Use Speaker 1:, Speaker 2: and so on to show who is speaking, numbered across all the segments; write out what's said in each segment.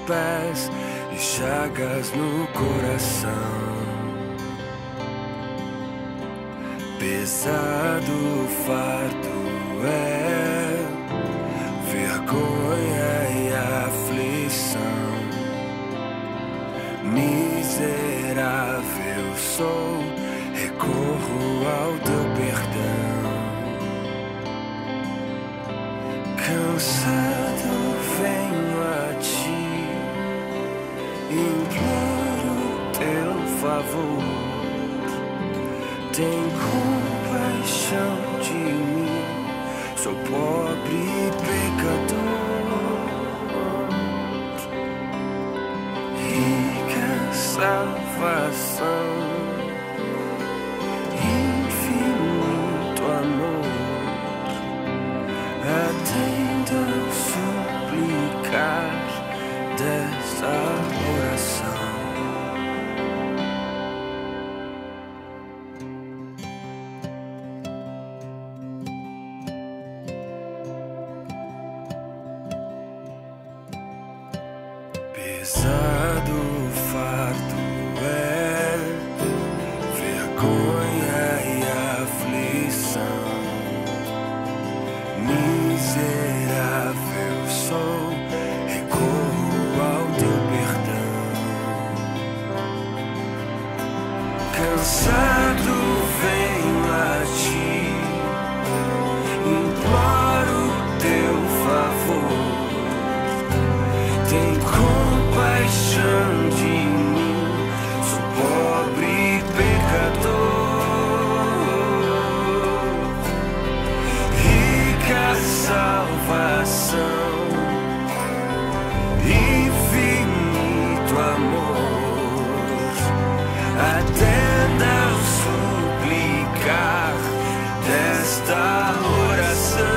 Speaker 1: pés e chagas no coração. Pesado fardo é vergonha e aflição. Miserável sou, recorro ao teu perdão. Cansado venho a ti, imploro teu favor. Tem compaixão de mim, sou pobre e pecador. Rica salvação, infinito amor. Atenda ao suplicar desta oração. Pesado fardo é vergonha e aflição. Miserável sou, recorro ao teu perdão. Cansado venho a ti, imploro teu favor. Tem compaixão de mim, sou pobre e pecador. Rica salvação, infinito amor. Atenda ao suplicar desta oração.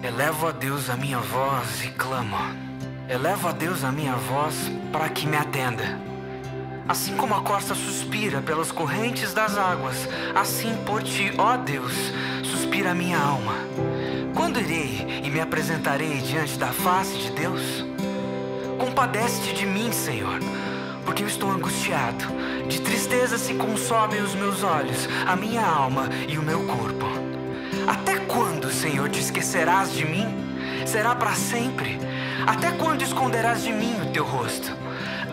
Speaker 2: Elevo a Deus a minha voz e clamo. Elevo a Deus a minha voz para que me atenda. Assim como a corça suspira pelas correntes das águas, assim por ti, ó Deus, suspira a minha alma. Quando irei e me apresentarei diante da face de Deus? Compadece-te de mim, Senhor, porque eu estou angustiado. De tristeza se consomem os meus olhos, a minha alma e o meu corpo. Até quando, Senhor, te esquecerás de mim? Será para sempre? Até quando esconderás de mim o teu rosto?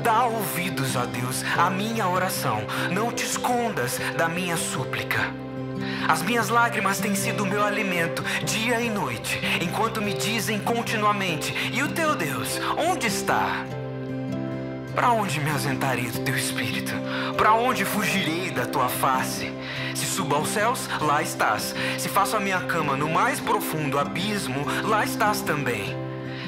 Speaker 2: Dá ouvidos, ó Deus, à minha oração. Não te escondas da minha súplica. As minhas lágrimas têm sido o meu alimento dia e noite, enquanto me dizem continuamente: e o teu Deus, onde está? Para onde me ausentarei do teu espírito? Para onde fugirei da tua face? Se subo aos céus, lá estás. Se faço a minha cama no mais profundo abismo, lá estás também.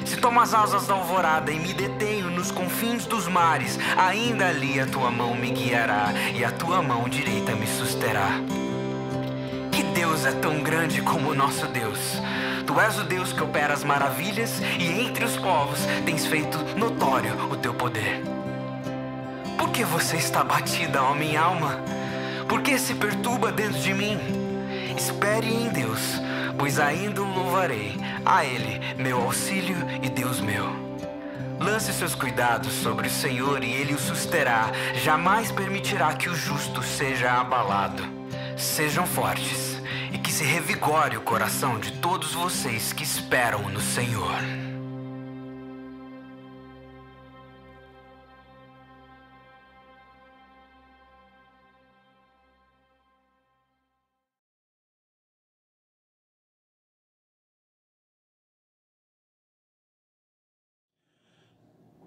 Speaker 2: Se tomo as asas da alvorada e me detenho nos confins dos mares, ainda ali a tua mão me guiará e a tua mão direita me susterá. Que Deus é tão grande como o nosso Deus. Tu és o Deus que opera as maravilhas e entre os povos tens feito notório o teu poder. Por que você está batida, ó minha alma? Por que se perturba dentro de mim? Espere em Deus, pois ainda o louvarei, a Ele, meu auxílio e Deus meu. Lance seus cuidados sobre o Senhor e Ele o susterá. Jamais permitirá que o justo seja abalado. Sejam fortes e que se revigore o coração de todos vocês que esperam no Senhor.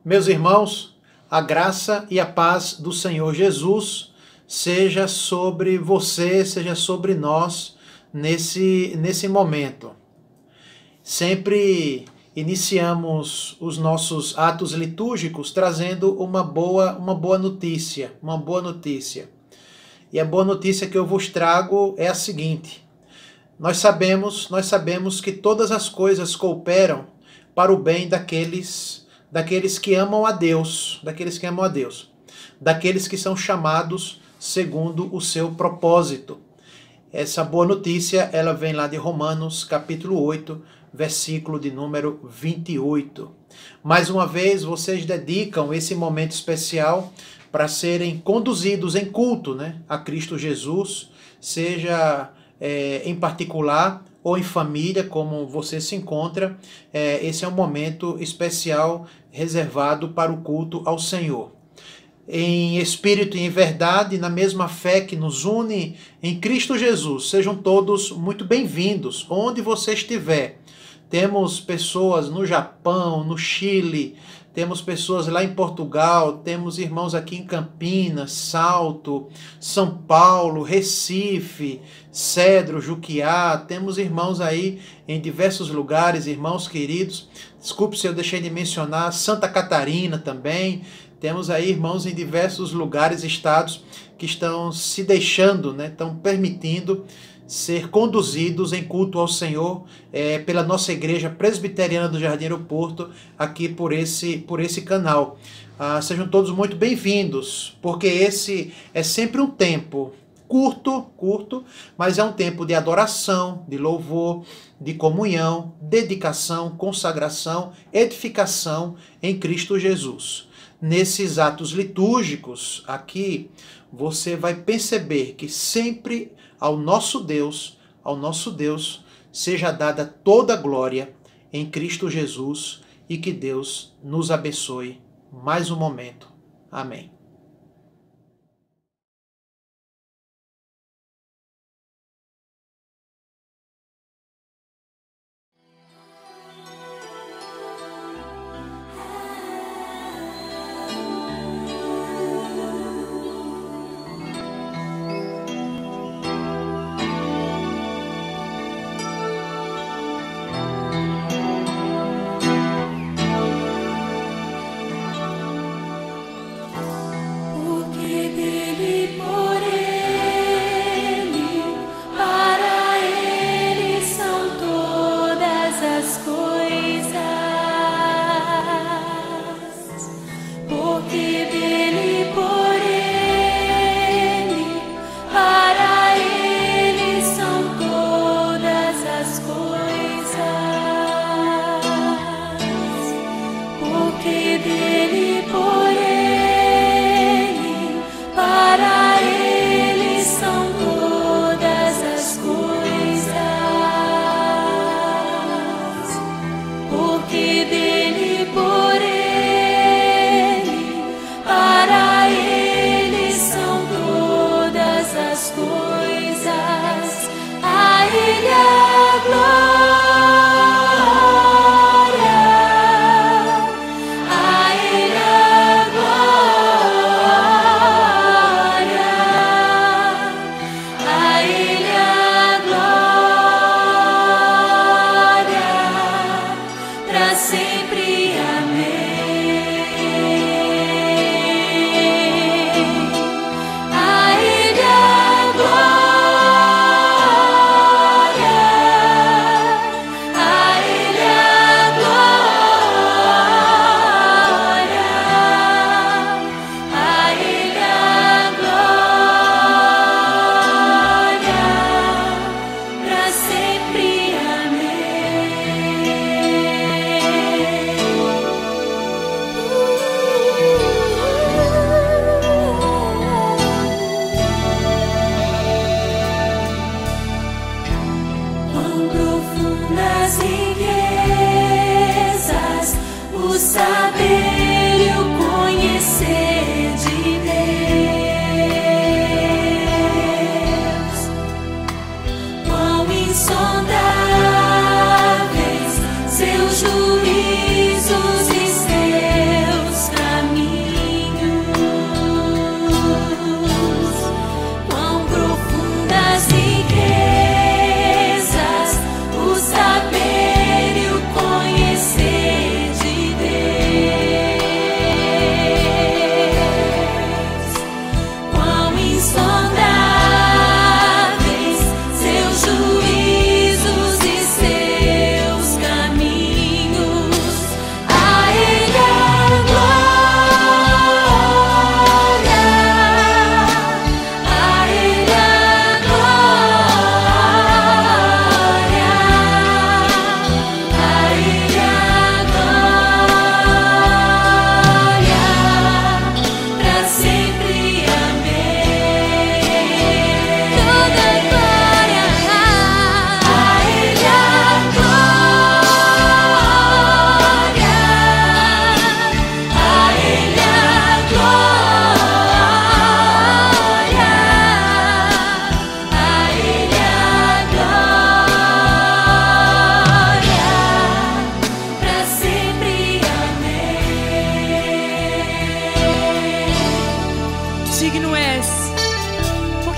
Speaker 3: Meus irmãos, a graça e a paz do Senhor Jesus seja sobre você, seja sobre nós nesse momento. Sempre iniciamos os nossos atos litúrgicos trazendo uma boa notícia, E a boa notícia que eu vos trago é a seguinte: nós sabemos que todas as coisas cooperam para o bem daqueles que amam a Deus, daqueles que são chamados segundo o seu propósito. Essa boa notícia, ela vem lá de Romanos, capítulo 8, versículo de número 28. Mais uma vez, vocês dedicam esse momento especial para serem conduzidos em culto, a Cristo Jesus, seja em particular ou em família, como você se encontra. Esse é um momento especial reservado para o culto ao Senhor. Em espírito e em verdade, na mesma fé que nos une em Cristo Jesus. Sejam todos muito bem-vindos, onde você estiver. Temos pessoas no Japão, no Chile, temos pessoas lá em Portugal, temos irmãos aqui em Campinas, Salto, São Paulo, Recife, Cedro, Juquiá, temos irmãos aí em diversos lugares, irmãos queridos. Desculpe se eu deixei de mencionar, Santa Catarina também. Temos aí irmãos em diversos lugares, estados, que estão se deixando, estão permitindo ser conduzidos em culto ao Senhor pela nossa igreja presbiteriana do Jardim Aeroporto, aqui por esse canal. Sejam todos muito bem-vindos, porque esse é sempre um tempo curto, mas é um tempo de adoração, de louvor, de comunhão, dedicação, consagração, edificação em Cristo Jesus. Nesses atos litúrgicos aqui, você vai perceber que sempre ao nosso Deus seja dada toda a glória em Cristo Jesus e que Deus nos abençoe mais um momento. Amém.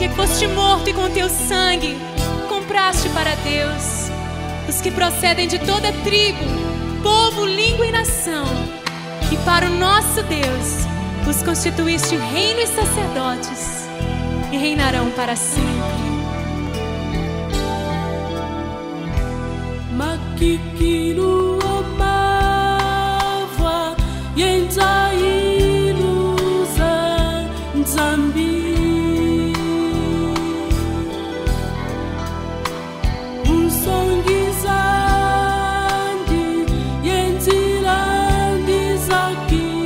Speaker 4: porque foste morto e com teu sangue compraste para Deus os que procedem de toda tribo, povo, língua e nação. E para o nosso Deus os constituíste reino e sacerdotes, e reinarão para sempre.
Speaker 5: Makikinu amava yenza iluza nzambi usongizandi yenzilandi zakikilu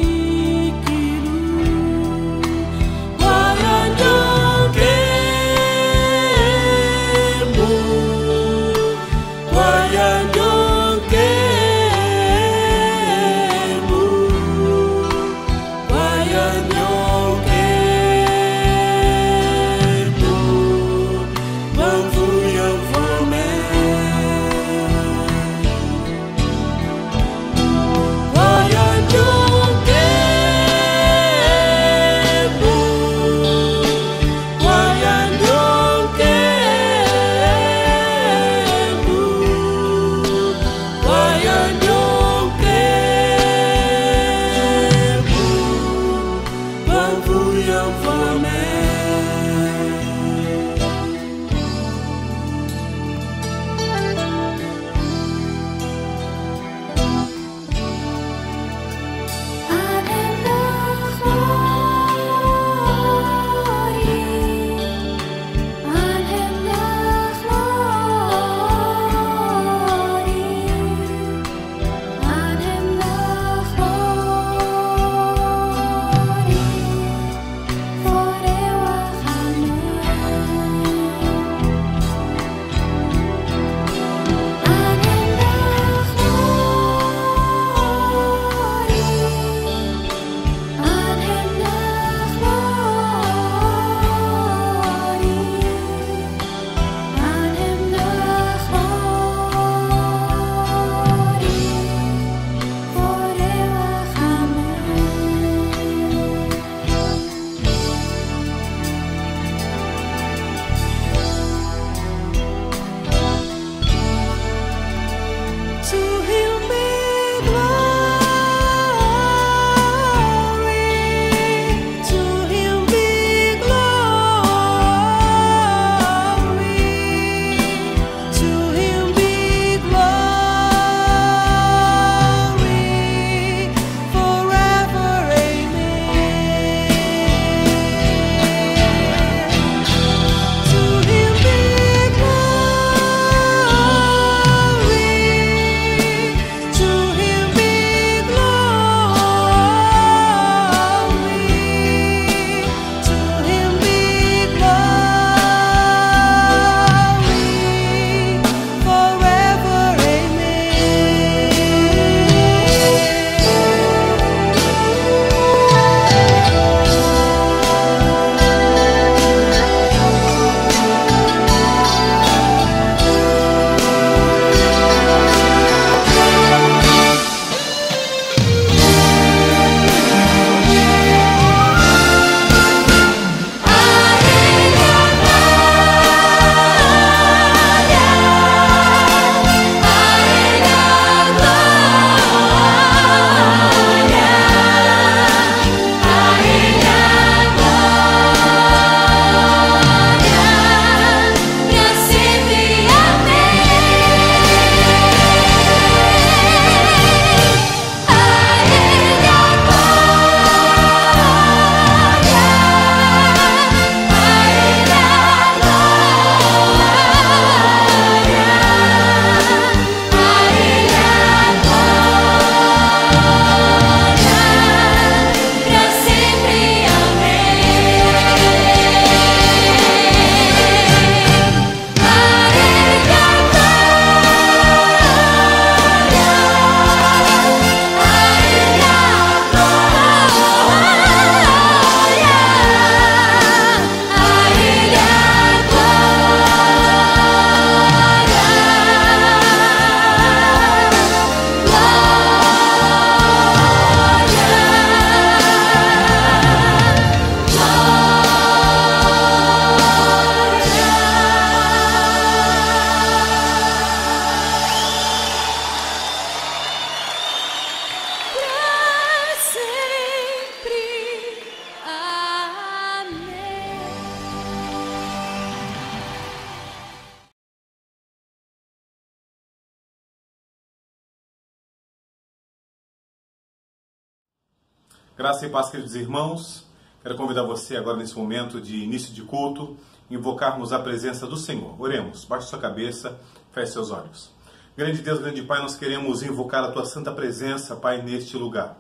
Speaker 6: Graça e paz, queridos irmãos. Quero convidar você agora nesse momento de início de culto, invocarmos a presença do Senhor. Oremos, baixe sua cabeça, feche seus olhos. Grande Deus, grande Pai, nós queremos invocar a Tua santa presença, Pai, neste lugar.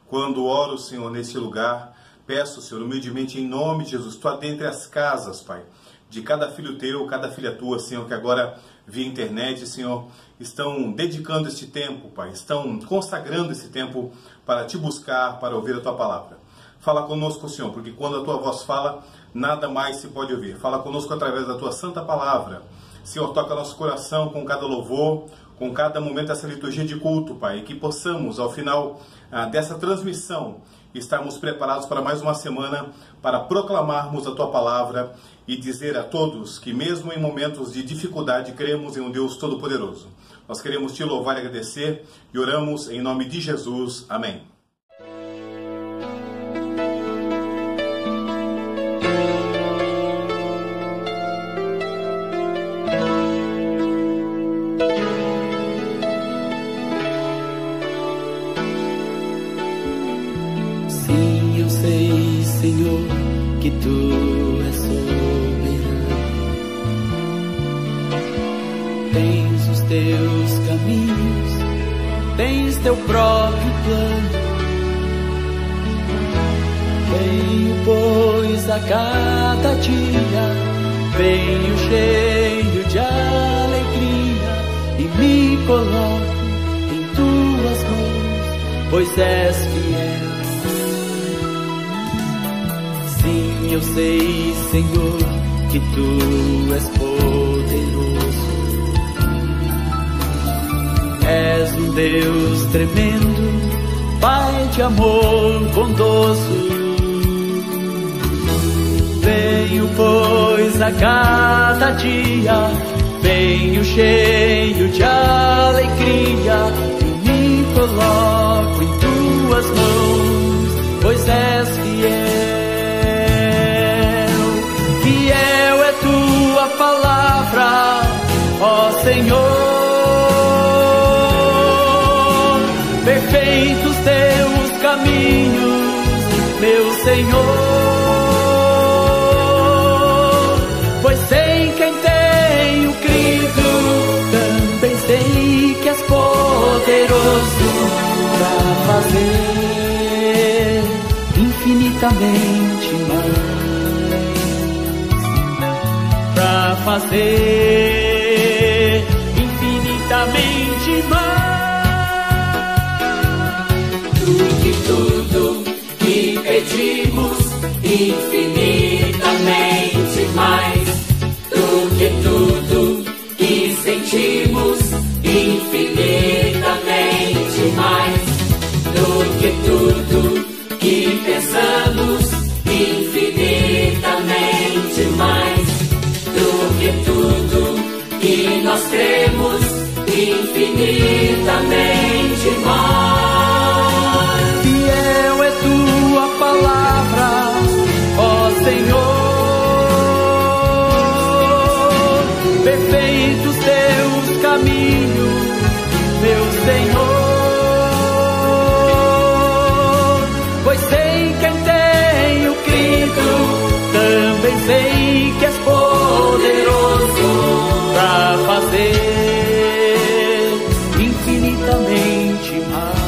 Speaker 6: Quando oro, Senhor, neste lugar, peço, Senhor, humildemente em nome de Jesus, Tu adentre as casas, Pai, de cada filho Teu, cada filha Tua, Senhor, que agora via internet, Senhor, estão dedicando este tempo, Pai, estão consagrando esse tempo para Te buscar, para ouvir a Tua palavra. Fala conosco, Senhor, porque quando a Tua voz fala, nada mais se pode ouvir. Fala conosco através da Tua santa palavra. Senhor, toca nosso coração com cada louvor, com cada momento dessa liturgia de culto, Pai, e que possamos, ao final dessa transmissão, estarmos preparados para mais uma semana, para proclamarmos a Tua palavra e dizer a todos que mesmo em momentos de dificuldade, cremos em um Deus Todo-Poderoso. Nós queremos Te louvar e agradecer e oramos em nome de Jesus. Amém.
Speaker 5: Sim, eu sei, Senhor, que Tu és soberano. Tens os Teus caminhos, tens Teu próprio plano. Venho, pois, a cada dia, venho cheio de alegria e me coloco em Tuas mãos, pois és fiel. Sim, eu sei, Senhor, que Tu és poderoso. És um Deus tremendo, Pai de amor bondoso. Venho, pois, a cada dia, venho cheio de alegria e me coloco em Tuas mãos, pois és fiel. Fiel é Tua palavra, ó Senhor. Perfeitos Teus caminhos, meu Senhor. Pois sei quem tenho crido, também sei que és poderoso para fazer infinitamente mais. Para fazer infinitamente mais do que tudo que pedimos, infinitamente mais do que tudo que sentimos, infinitamente mais do que tudo que pensamos, infinitamente mais do que tudo que nós cremos, infinitamente mais. Fiel é Tua palavra, ó Senhor. Perfeitos Teus caminhos, meu Senhor. Pois sei quem tenho crido, também sei que és poderoso para fazer infinitamente mais.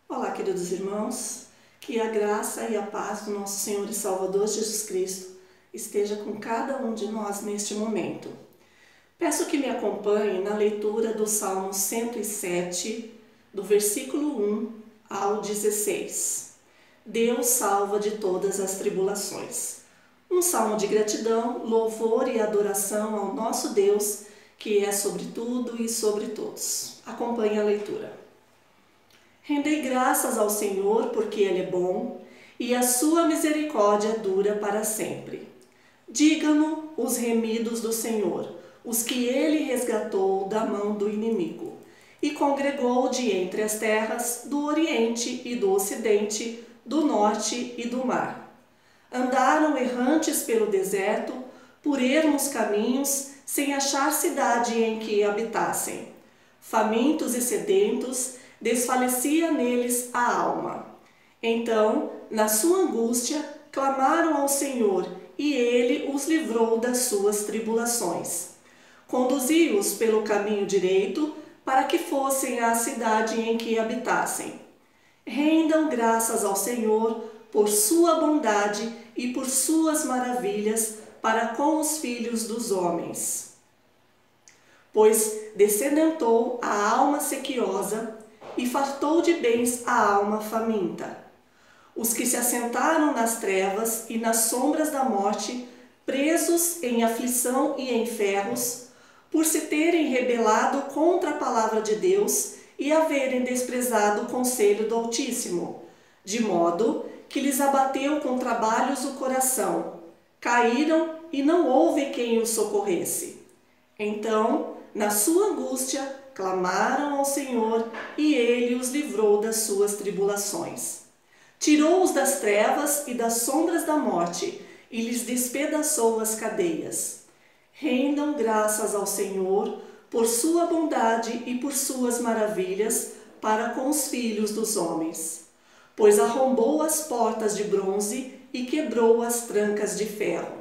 Speaker 7: Olá, queridos irmãos, que a graça e a paz do nosso Senhor e Salvador Jesus Cristo esteja com cada um de nós neste momento. Peço que me acompanhe na leitura do Salmo 107, do versículo 1 ao 16. Deus salva de todas as tribulações. Um salmo de gratidão, louvor e adoração ao nosso Deus, que é sobre tudo e sobre todos. Acompanhe a leitura. Rendei graças ao Senhor, porque Ele é bom, e a sua misericórdia dura para sempre. Digam-no os remidos do Senhor, os que Ele resgatou da mão do inimigo, e congregou de entre as terras do Oriente e do Ocidente, do Norte e do Mar. Andaram errantes pelo deserto, por ermos caminhos, sem achar cidade em que habitassem. Famintos e sedentos, desfalecia neles a alma. Então, na sua angústia, clamaram ao Senhor, e Ele os livrou das suas tribulações. Conduziu-os pelo caminho direito, para que fossem à cidade em que habitassem. Rendam graças ao Senhor por sua bondade e por suas maravilhas para com os filhos dos homens. Pois descedentou a alma sequiosa e fartou de bens a alma faminta. Os que se assentaram nas trevas e nas sombras da morte, presos em aflição e em ferros, por se terem rebelado contra a palavra de Deus e haverem desprezado o conselho do Altíssimo, de modo que lhes abateu com trabalhos o coração. Caíram e não houve quem os socorresse. Então, na sua angústia, clamaram ao Senhor, e Ele os livrou das suas tribulações. Tirou-os das trevas e das sombras da morte, e lhes despedaçou as cadeias. Rendam graças ao Senhor por sua bondade e por suas maravilhas para com os filhos dos homens. Pois arrombou as portas de bronze e quebrou as trancas de ferro.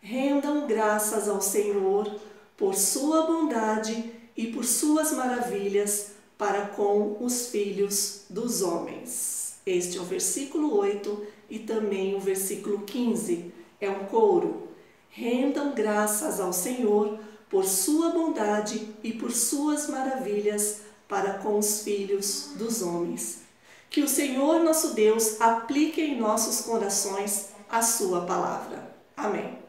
Speaker 7: Rendam graças ao Senhor por sua bondade e por suas maravilhas para com os filhos dos homens. Este é o versículo 8 e também o versículo 15. É um coro. Rendam graças ao Senhor por sua bondade e por suas maravilhas para com os filhos dos homens. Que o Senhor nosso Deus aplique em nossos corações a sua palavra. Amém.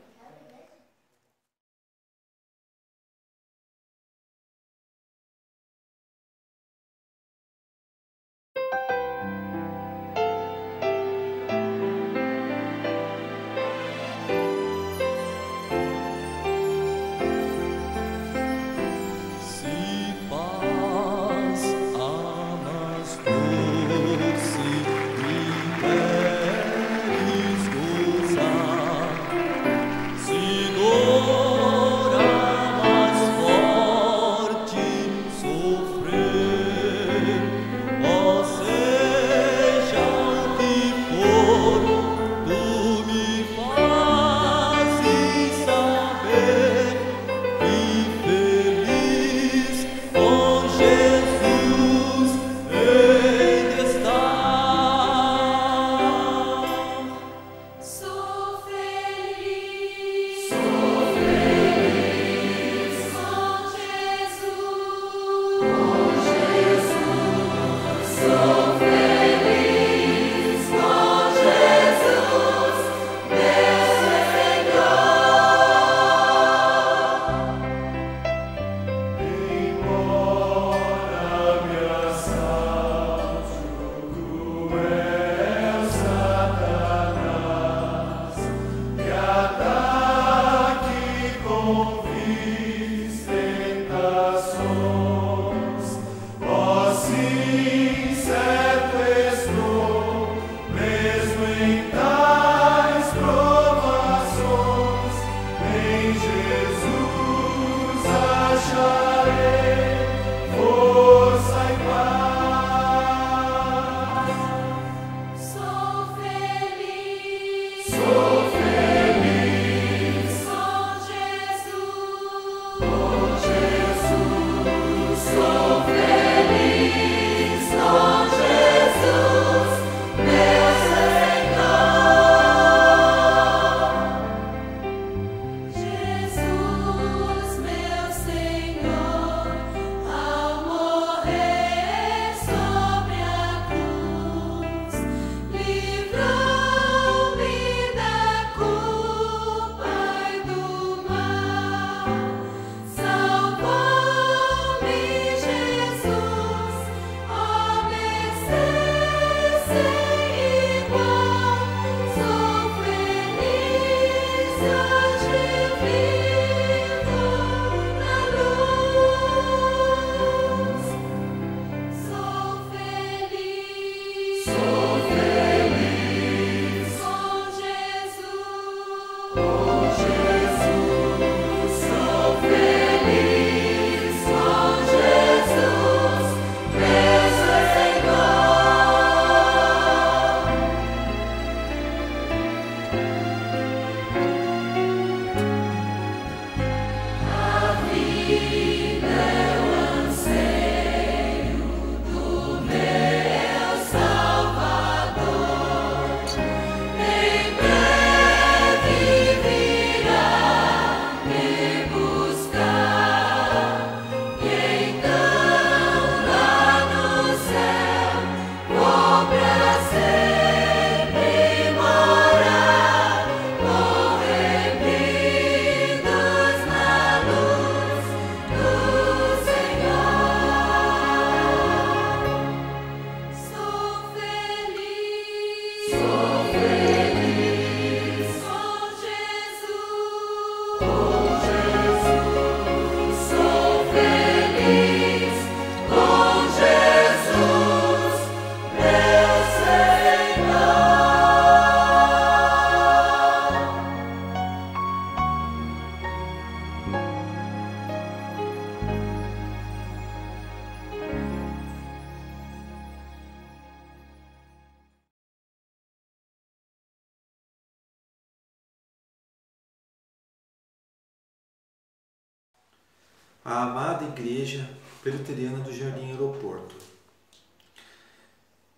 Speaker 8: à amada Igreja Presbiteriana do Jardim Aeroporto.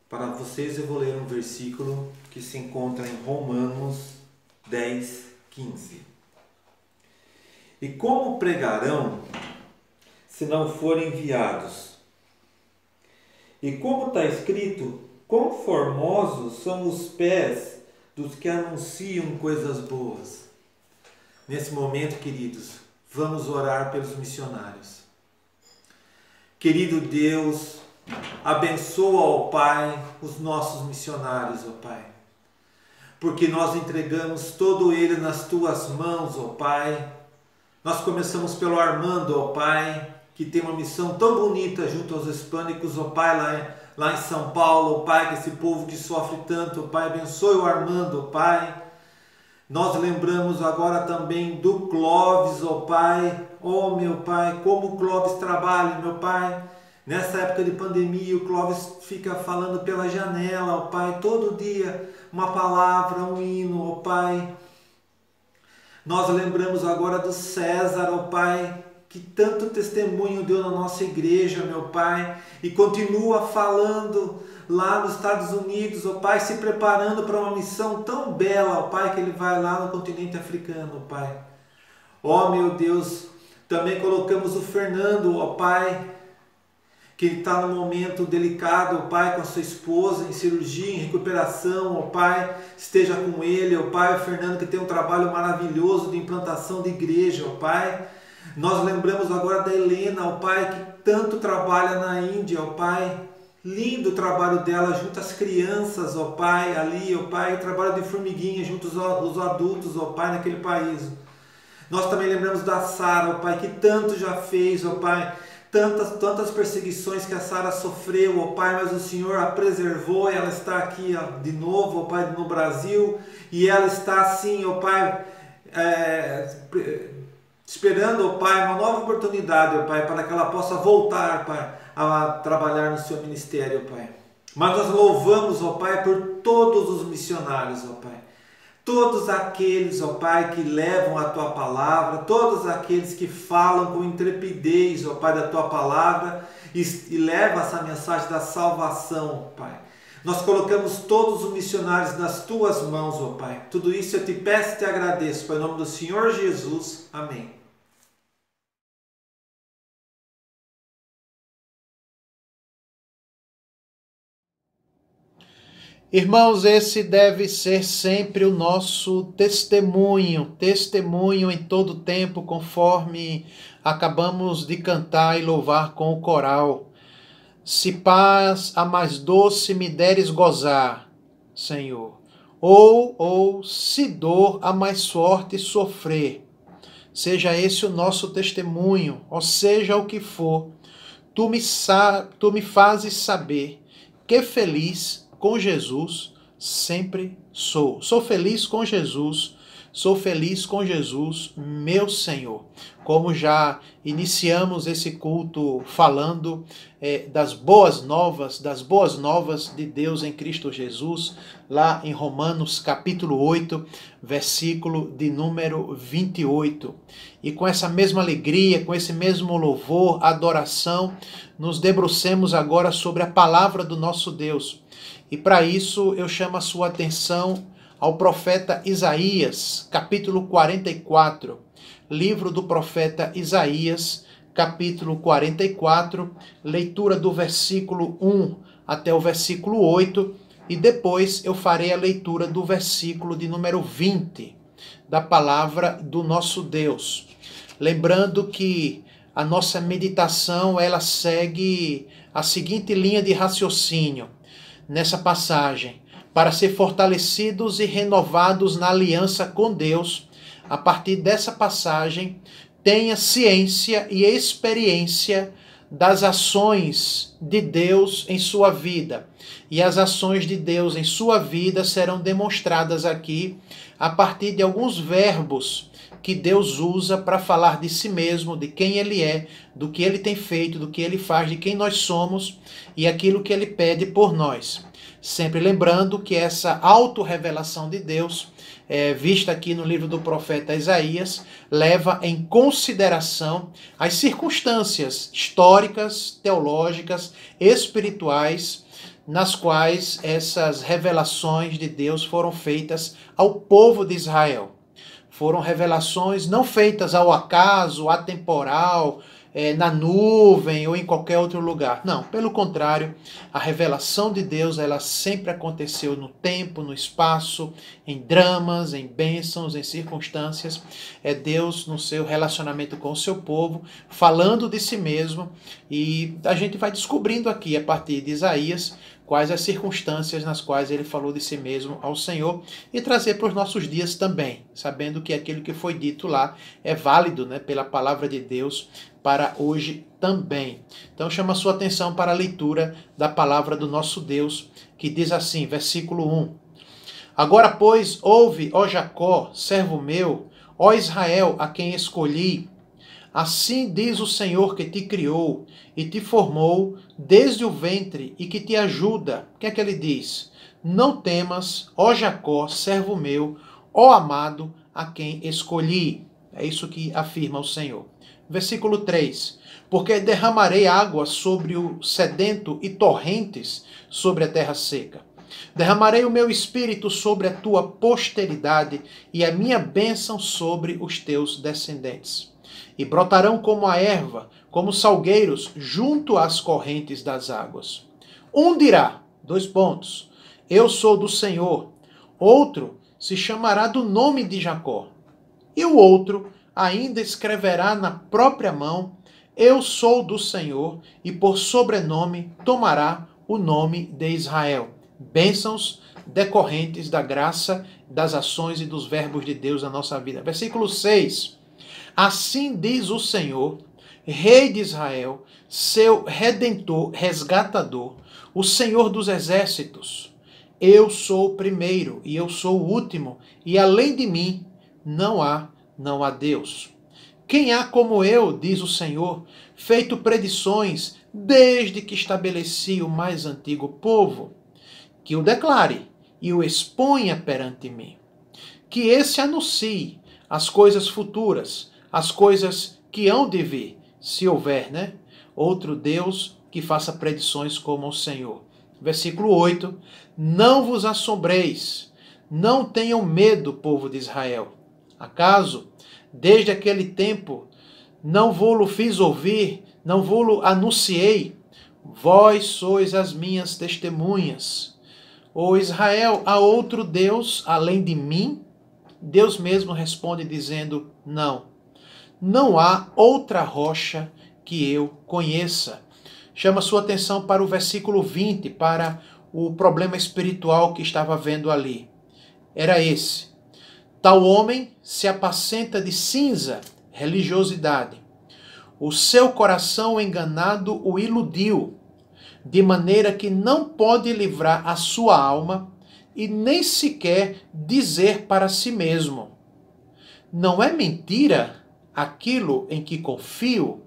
Speaker 8: Para vocês eu vou ler um versículo que se encontra em Romanos 10, 15. E como pregarão se não forem enviados? E como está escrito, quão formosos são os pés dos que anunciam coisas boas. Nesse momento, queridos, vamos orar pelos missionários. Querido Deus, abençoa, ó Pai, os nossos missionários, ó Pai. Porque nós entregamos todo ele nas Tuas mãos, ó Pai. Nós começamos pelo Armando, ó Pai, que tem uma missão tão bonita junto aos hispânicos, ó Pai, lá em São Paulo, ó Pai, que esse povo que sofre tanto, ó Pai, abençoe o Armando, ó Pai. Nós lembramos agora também do Clóvis, ó Pai. Oh, meu Pai, como o Clóvis trabalha, meu Pai. Nessa época de pandemia, o Clóvis fica falando pela janela, ó Pai, todo dia uma palavra, um hino, ó Pai. Nós lembramos agora do César, ó Pai, que tanto testemunho deu na nossa igreja, meu Pai, e continua falando lá nos Estados Unidos, ó Pai, se preparando para uma missão tão bela, ó Pai, que ele vai lá no continente africano, ó Pai. Ó, meu Deus, também colocamos o Fernando, ó Pai, que ele está num momento delicado, ó Pai, com a sua esposa, em cirurgia, em recuperação, ó Pai, esteja com ele, ó Pai, o Fernando que tem um trabalho maravilhoso de implantação de igreja, ó Pai. Nós lembramos agora da Helena, ó Pai, que tanto trabalha na Índia, ó Pai. Lindo o trabalho dela junto às crianças, ó Pai, ali, ó Pai, trabalho de formiguinha junto aos adultos, ó Pai, naquele país. Nós também lembramos da Sara, ó Pai, que tanto já fez, ó Pai, tantas perseguições que a Sara sofreu, ó Pai, mas o Senhor a preservou e ela está aqui, ó, de novo, ó Pai, no Brasil, e ela está assim, ó Pai, esperando, ó Pai, uma nova oportunidade, ó Pai, para que ela possa voltar, Pai, a trabalhar no seu ministério, ó Pai. Mas nós louvamos, ó Pai, por todos os missionários, ó Pai. Todos aqueles, ó Pai, que levam a Tua palavra, todos aqueles que falam com intrepidez, ó Pai, da Tua palavra e levam essa mensagem da salvação, ó Pai. Nós colocamos todos os missionários nas Tuas mãos, ó Pai. Tudo isso eu te peço e te agradeço, Pai, em nome do Senhor Jesus. Amém.
Speaker 3: Irmãos, esse deve ser sempre o nosso testemunho em todo tempo, conforme acabamos de cantar e louvar com o coral. Se paz a mais doce me deres gozar, Senhor, ou se dor a mais forte sofrer, seja esse o nosso testemunho, ou seja o que for, tu me fazes saber que feliz com Jesus sempre sou. Sou feliz com Jesus, meu Senhor. Como já iniciamos esse culto falando das boas novas de Deus em Cristo Jesus, lá em Romanos capítulo 8, versículo de número 28. E com essa mesma alegria, com esse mesmo louvor, adoração, nos debrucemos agora sobre a palavra do nosso Deus. E para isso eu chamo a sua atenção ao profeta Isaías, capítulo 44. Livro do profeta Isaías, capítulo 44, leitura do versículo 1 até o versículo 8, e depois eu farei a leitura do versículo de número 20, da palavra do nosso Deus. Lembrando que a nossa meditação, ela segue a seguinte linha de raciocínio nessa passagem: para ser fortalecidos e renovados na aliança com Deus. A partir dessa passagem, tenha ciência e experiência das ações de Deus em sua vida. E as ações de Deus em sua vida serão demonstradas aqui a partir de alguns verbos que Deus usa para falar de si mesmo, de quem Ele é, do que Ele tem feito, do que Ele faz, de quem nós somos e aquilo que Ele pede por nós. Sempre lembrando que essa autorrevelação de Deus, vista aqui no livro do profeta Isaías, leva em consideração as circunstâncias históricas, teológicas, espirituais, nas quais essas revelações de Deus foram feitas ao povo de Israel. Foram revelações não feitas ao acaso, atemporal, na nuvem ou em qualquer outro lugar. Não, pelo contrário, a revelação de Deus, ela sempre aconteceu no tempo, no espaço, em dramas, em bênçãos, em circunstâncias. É Deus no seu relacionamento com o seu povo, falando de si mesmo, e a gente vai descobrindo aqui, a partir de Isaías, quais as circunstâncias nas quais ele falou de si mesmo ao Senhor, e trazer para os nossos dias também, sabendo que aquilo que foi dito lá é válido, né, pela palavra de Deus para hoje também. Então chama a sua atenção para a leitura da palavra do nosso Deus, que diz assim, versículo 1. Agora, pois, ouve, ó Jacó, servo meu, ó Israel, a quem escolhi. Assim diz o Senhor que te criou e te formou desde o ventre e que te ajuda. O que é que ele diz? Não temas, ó Jacó, servo meu, ó amado, a quem escolhi. É isso que afirma o Senhor. Versículo 3. Porque derramarei água sobre o sedento e torrentes sobre a terra seca. Derramarei o meu espírito sobre a tua posteridade e a minha bênção sobre os teus descendentes. E brotarão como a erva, como salgueiros, junto às correntes das águas. Um dirá, eu sou do Senhor. Outro se chamará do nome de Jacó. E o outro ainda escreverá na própria mão, eu sou do Senhor, e por sobrenome tomará o nome de Israel. Bênçãos decorrentes da graça, das ações e dos verbos de Deus na nossa vida. Versículo 6. Assim diz o Senhor, Rei de Israel, seu Redentor, resgatador, o Senhor dos exércitos. Eu sou o primeiro e eu sou o último, e além de mim não há Deus. Quem há como eu, diz o Senhor, feito predições desde que estabeleci o mais antigo povo, que o declare e o exponha perante mim. Que esse anuncie as coisas futuras, as coisas que hão de vir, se houver, né? Outro Deus que faça predições como o Senhor. Versículo 8. Não vos assombreis, não tenham medo, povo de Israel. Acaso, desde aquele tempo, não vou-lo fiz ouvir, não vou-lo anunciei? Vós sois as minhas testemunhas. Ó Israel, há outro Deus além de mim? Deus mesmo responde dizendo, não há outra rocha que eu conheça. Chama sua atenção para o versículo 20, para o problema espiritual que estava vendo ali. Era esse. Tal homem se apacenta de cinza, religiosidade. O seu coração enganado o iludiu, de maneira que não pode livrar a sua alma e nem sequer dizer para si mesmo, não é mentira aquilo em que confio?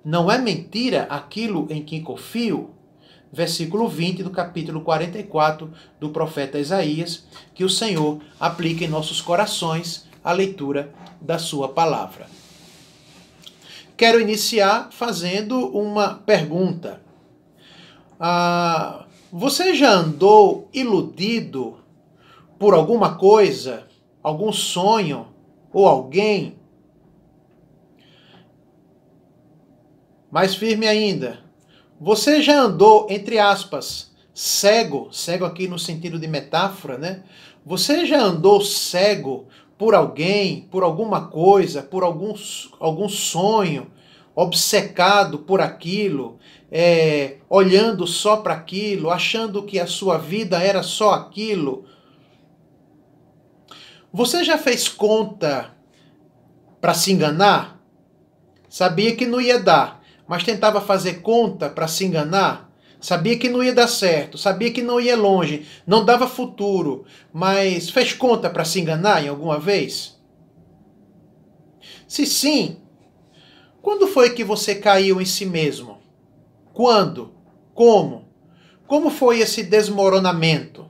Speaker 3: Não é mentira aquilo em que confio? Versículo 20 do capítulo 44 do profeta Isaías, que o Senhor aplica em nossos corações a leitura da sua palavra. Quero iniciar fazendo uma pergunta. Você já andou iludido por alguma coisa, algum sonho ou alguém? Mais firme ainda, você já andou, entre aspas, cego aqui no sentido de metáfora, né? Você já andou cego por alguém, por alguma coisa, por algum sonho, obcecado por aquilo, olhando só para aquilo, achando que a sua vida era só aquilo? Você já fez conta para se enganar? Sabia que não ia dar, mas tentava fazer conta para se enganar? Sabia que não ia dar certo, sabia que não ia longe, não dava futuro, mas fez conta para se enganar em alguma vez? Se sim, quando foi que você caiu em si mesmo? Quando? Como? Como foi esse desmoronamento?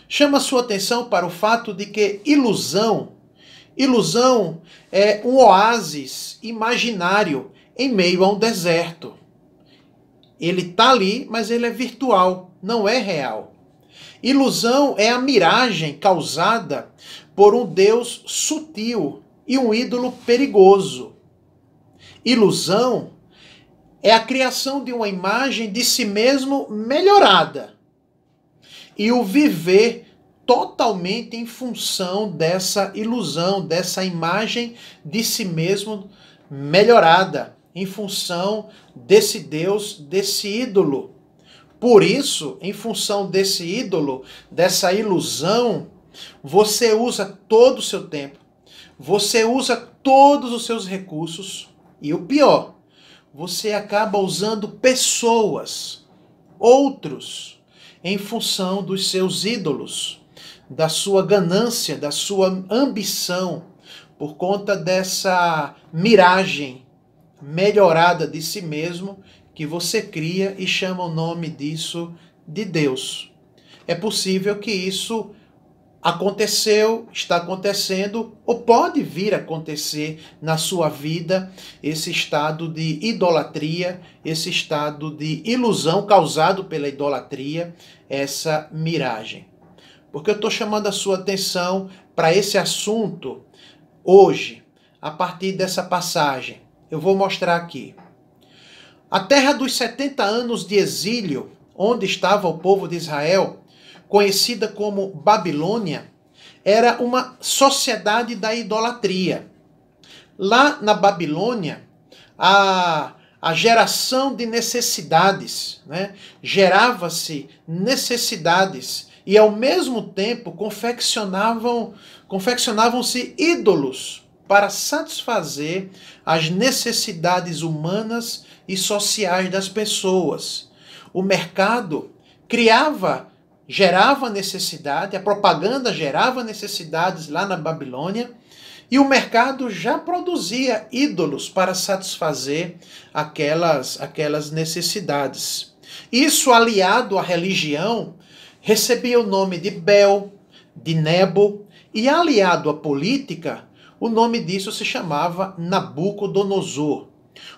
Speaker 3: Chama sua atenção para o fato de que ilusão é um oásis imaginário em meio a um deserto. Ele está ali, mas ele é virtual, não é real. Ilusão é a miragem causada por um Deus sutil e um ídolo perigoso. Ilusão é a criação de uma imagem de si mesmo melhorada e o viver totalmente em função dessa ilusão, dessa imagem de si mesmo melhorada, em função desse Deus, desse ídolo. Por isso, em função desse ídolo, dessa ilusão, você usa todo o seu tempo, você usa todos os seus recursos e o pior, você acaba usando pessoas, outros, em função dos seus ídolos, da sua ganância, da sua ambição, por conta dessa miragem melhorada de si mesmo que você cria e chama o nome disso de Deus. É possível que isso aconteceu, está acontecendo ou pode vir a acontecer na sua vida, esse estado de idolatria, esse estado de ilusão causado pela idolatria, essa miragem. Porque eu estou chamando a sua atenção para esse assunto hoje, a partir dessa passagem. Eu vou mostrar aqui. A terra dos 70 anos de exílio, onde estava o povo de Israel, conhecida como Babilônia, era uma sociedade da idolatria. Lá na Babilônia, a geração de necessidades, né? Gerava-se necessidades e ao mesmo tempo confeccionavam-se ídolos para satisfazer as necessidades humanas e sociais das pessoas. O mercado gerava necessidade, a propaganda gerava necessidades lá na Babilônia, e o mercado já produzia ídolos para satisfazer aquelas necessidades. Isso, aliado à religião, recebia o nome de Bel, de Nebo, e aliado à política, o nome disso se chamava Nabucodonosor.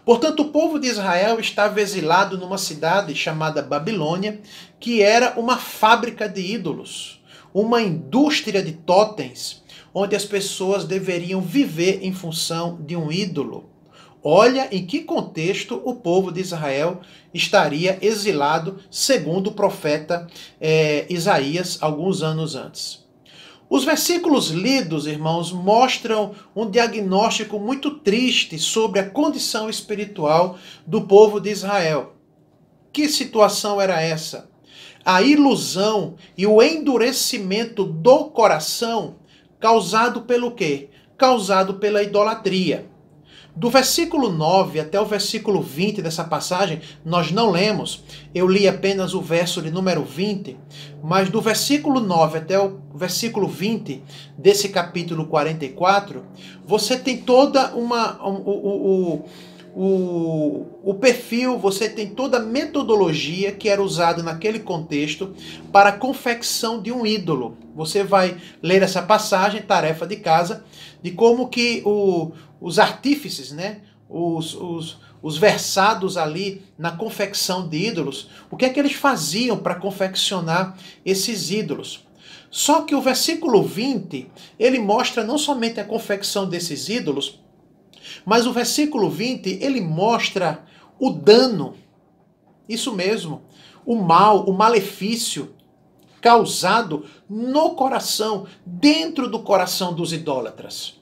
Speaker 3: Portanto, o povo de Israel estava exilado numa cidade chamada Babilônia, que era uma fábrica de ídolos, uma indústria de totens, onde as pessoas deveriam viver em função de um ídolo. Olha em que contexto o povo de Israel estaria exilado, segundo o profeta Isaías, alguns anos antes. Os versículos lidos, irmãos, mostram um diagnóstico muito triste sobre a condição espiritual do povo de Israel. Que situação era essa? A ilusão e o endurecimento do coração causado pelo quê? Causado pela idolatria. Do versículo 9 até o versículo 20 dessa passagem, nós não lemos. Eu li apenas o verso de número 20, mas do versículo 9 até o versículo 20 desse capítulo 44, você tem toda o perfil, você tem toda a metodologia que era usada naquele contexto para a confecção de um ídolo. Você vai ler essa passagem, tarefa de casa, de como que os artífices, né, os versados ali na confecção de ídolos, o que é que eles faziam para confeccionar esses ídolos. Só que o versículo 20, ele mostra não somente a confecção desses ídolos, mas o versículo 20, ele mostra o dano, isso mesmo, o mal, o malefício causado no coração, dentro do coração dos idólatras.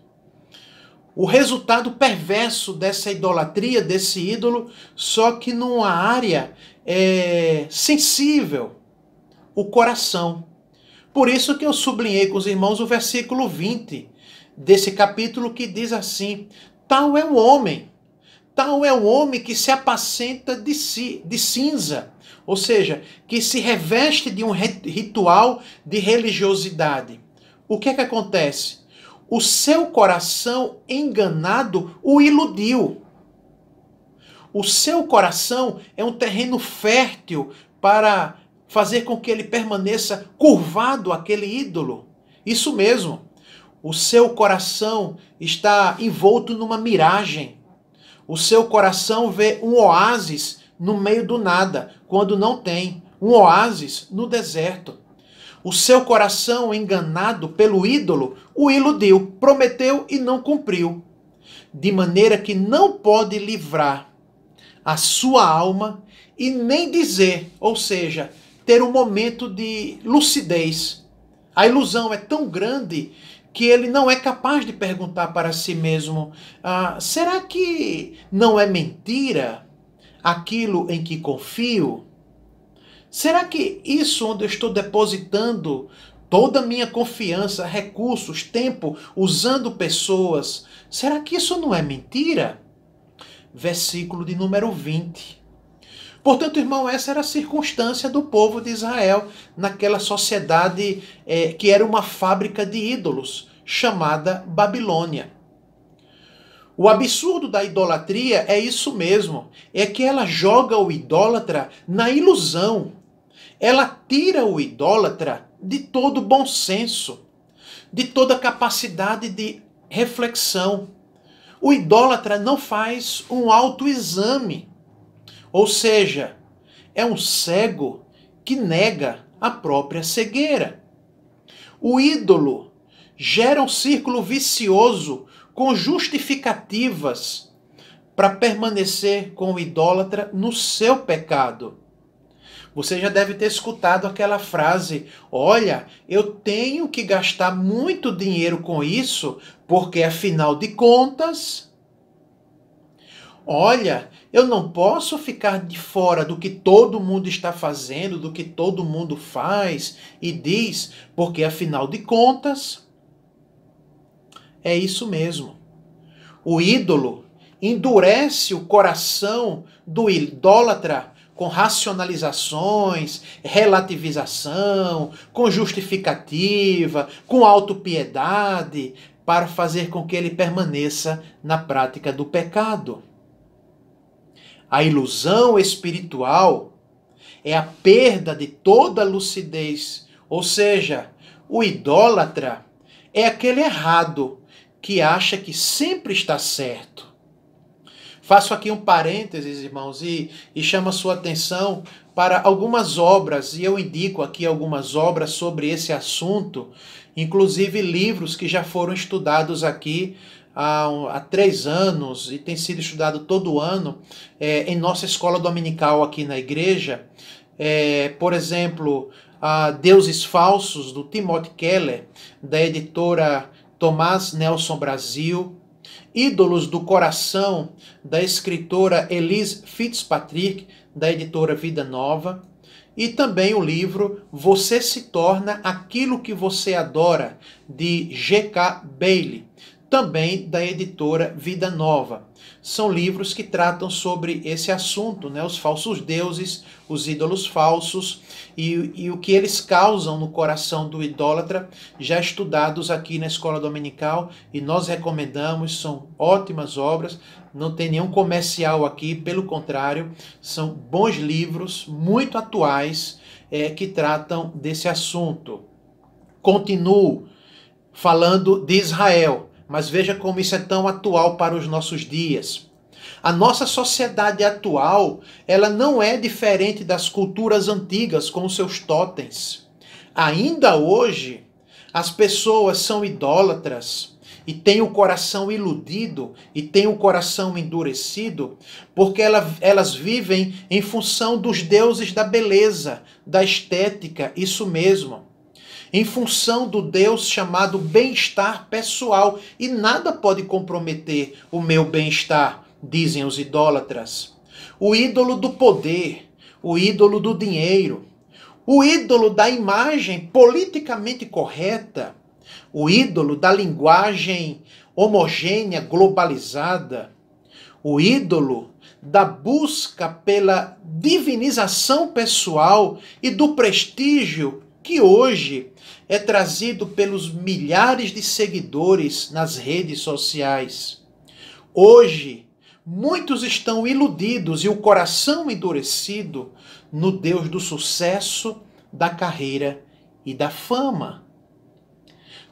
Speaker 3: O resultado perverso dessa idolatria, desse ídolo, só que numa área sensível, o coração. Por isso que eu sublinhei com os irmãos o versículo 20 desse capítulo que diz assim: tal é o homem que se apacenta de cinza, ou seja, que se reveste de um ritual de religiosidade. O que é que acontece? o seu coração enganado o iludiu. O seu coração é um terreno fértil para fazer com que ele permaneça curvado àquele ídolo. Isso mesmo. O seu coração está envolto numa miragem. O seu coração vê um oásis no meio do nada, quando não tem. Um oásis no deserto. O seu coração, enganado pelo ídolo, o iludiu, prometeu e não cumpriu. De maneira que não pode livrar a sua alma e nem dizer, ou seja, ter um momento de lucidez. A ilusão é tão grande que ele não é capaz de perguntar para si mesmo, será que não é mentira aquilo em que confio? Será que isso onde eu estou depositando toda a minha confiança, recursos, tempo, usando pessoas, será que isso não é mentira? Versículo de número 20. Portanto, irmão, essa era a circunstância do povo de Israel naquela sociedade que era uma fábrica de ídolos, chamada Babilônia. O absurdo da idolatria é isso mesmo, é que ela joga o idólatra na ilusão. Ela tira o idólatra de todo bom senso, de toda capacidade de reflexão. O idólatra não faz um autoexame, ou seja, é um cego que nega a própria cegueira. O ídolo gera um círculo vicioso com justificativas para permanecer com o idólatra no seu pecado. Você já deve ter escutado aquela frase, olha, eu tenho que gastar muito dinheiro com isso, porque afinal de contas, olha, eu não posso ficar de fora do que todo mundo está fazendo, do que todo mundo faz e diz, porque afinal de contas, é isso mesmo. O ídolo endurece o coração do idólatra com racionalizações, relativização, com justificativa, com autopiedade, para fazer com que ele permaneça na prática do pecado. A ilusão espiritual é a perda de toda lucidez, ou seja, o idólatra é aquele errado que acha que sempre está certo. Faço aqui um parênteses, irmãos, e chamo a sua atenção para algumas obras, e eu indico aqui algumas obras sobre esse assunto, inclusive livros que já foram estudados aqui há 3 anos e tem sido estudado todo ano em nossa escola dominical aqui na igreja. Por exemplo, Deuses Falsos, do Timothy Keller, da editora Tomás Nelson Brasil. Ídolos do Coração, da escritora Elise Fitzpatrick, da editora Vida Nova. E também o livro Você se torna aquilo que você adora, de G.K. Bailey, também da editora Vida Nova. São livros que tratam sobre esse assunto, né? Os falsos deuses, os ídolos falsos e o que eles causam no coração do idólatra, já estudados aqui na Escola Dominical, e nós recomendamos, são ótimas obras, não tem nenhum comercial aqui, pelo contrário, são bons livros, muito atuais, que tratam desse assunto. Continuo falando de Israel, mas veja como isso é tão atual para os nossos dias. A nossa sociedade atual, ela não é diferente das culturas antigas com os seus totens. Ainda hoje, as pessoas são idólatras e têm o coração iludido e têm o coração endurecido, porque elas vivem em função dos deuses da beleza, da estética, isso mesmo. Em função do Deus chamado bem-estar pessoal. E nada pode comprometer o meu bem-estar, dizem os idólatras. O ídolo do poder, o ídolo do dinheiro, o ídolo da imagem politicamente correta, o ídolo da linguagem homogênea, globalizada, o ídolo da busca pela divinização pessoal e do prestígio que hoje é trazido pelos milhares de seguidores nas redes sociais. Hoje, muitos estão iludidos e o coração endurecido no Deus do sucesso, da carreira e da fama.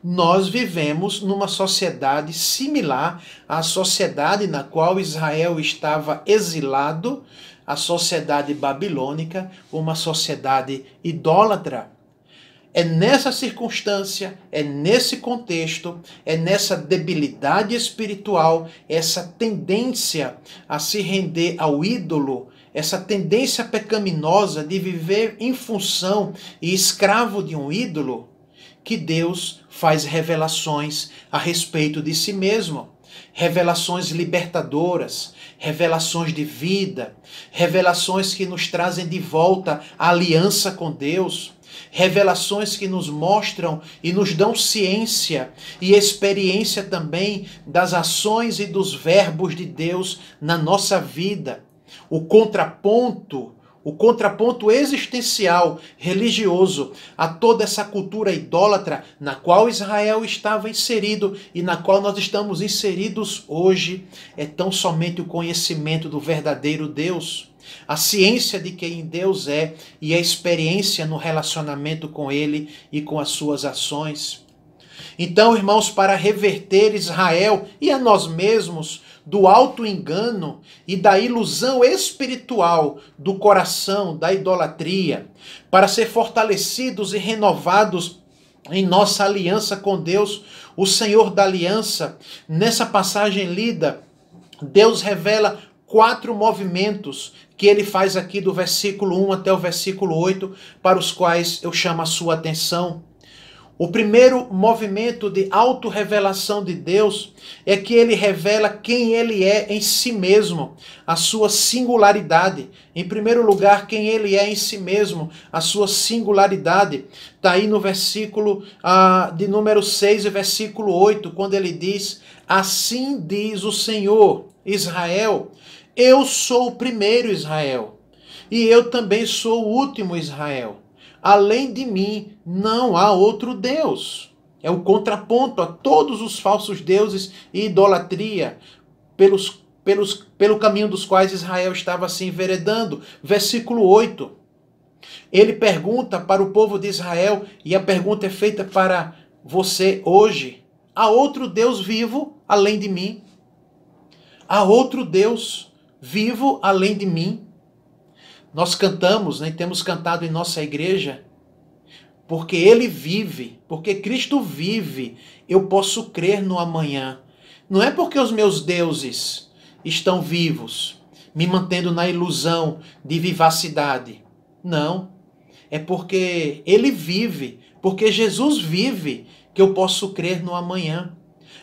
Speaker 3: Nós vivemos numa sociedade similar à sociedade na qual Israel estava exilado, a sociedade babilônica, uma sociedade idólatra. É nessa circunstância, é nesse contexto, é nessa debilidade espiritual, essa tendência a se render ao ídolo, essa tendência pecaminosa de viver em função e escravo de um ídolo, que Deus faz revelações a respeito de si mesmo. Revelações libertadoras, revelações de vida, revelações que nos trazem de volta a aliança com Deus, revelações que nos mostram e nos dão ciência e experiência também das ações e dos verbos de Deus na nossa vida. O contraponto existencial, religioso, a toda essa cultura idólatra na qual Israel estava inserido e na qual nós estamos inseridos hoje, é tão somente o conhecimento do verdadeiro Deus, a ciência de quem Deus é e a experiência no relacionamento com Ele e com as suas ações. Então, irmãos, para reverter Israel e a nós mesmos do auto-engano e da ilusão espiritual do coração, da idolatria, para ser fortalecidos e renovados em nossa aliança com Deus, o Senhor da aliança, nessa passagem lida, Deus revela 4 movimentos que ele faz aqui do versículo 1 até o versículo 8, para os quais eu chamo a sua atenção. O primeiro movimento de autorrevelação de Deus é que ele revela quem ele é em si mesmo, a sua singularidade. Em primeiro lugar, quem ele é em si mesmo, a sua singularidade. Está aí no versículo de número 6 e versículo 8, quando ele diz: assim diz o Senhor, Israel, eu sou o primeiro Israel, e eu também sou o último Israel. Além de mim, não há outro Deus. É o contraponto a todos os falsos deuses e idolatria pelo caminho dos quais Israel estava se enveredando. Versículo 8. Ele pergunta para o povo de Israel, e a pergunta é feita para você hoje: há outro Deus vivo além de mim? Há outro Deus vivo além de mim? Nós cantamos, né, temos cantado em nossa igreja, porque Ele vive, porque Cristo vive, eu posso crer no amanhã. Não é porque os meus deuses estão vivos, me mantendo na ilusão de vivacidade. Não, é porque Ele vive, porque Jesus vive, que eu posso crer no amanhã.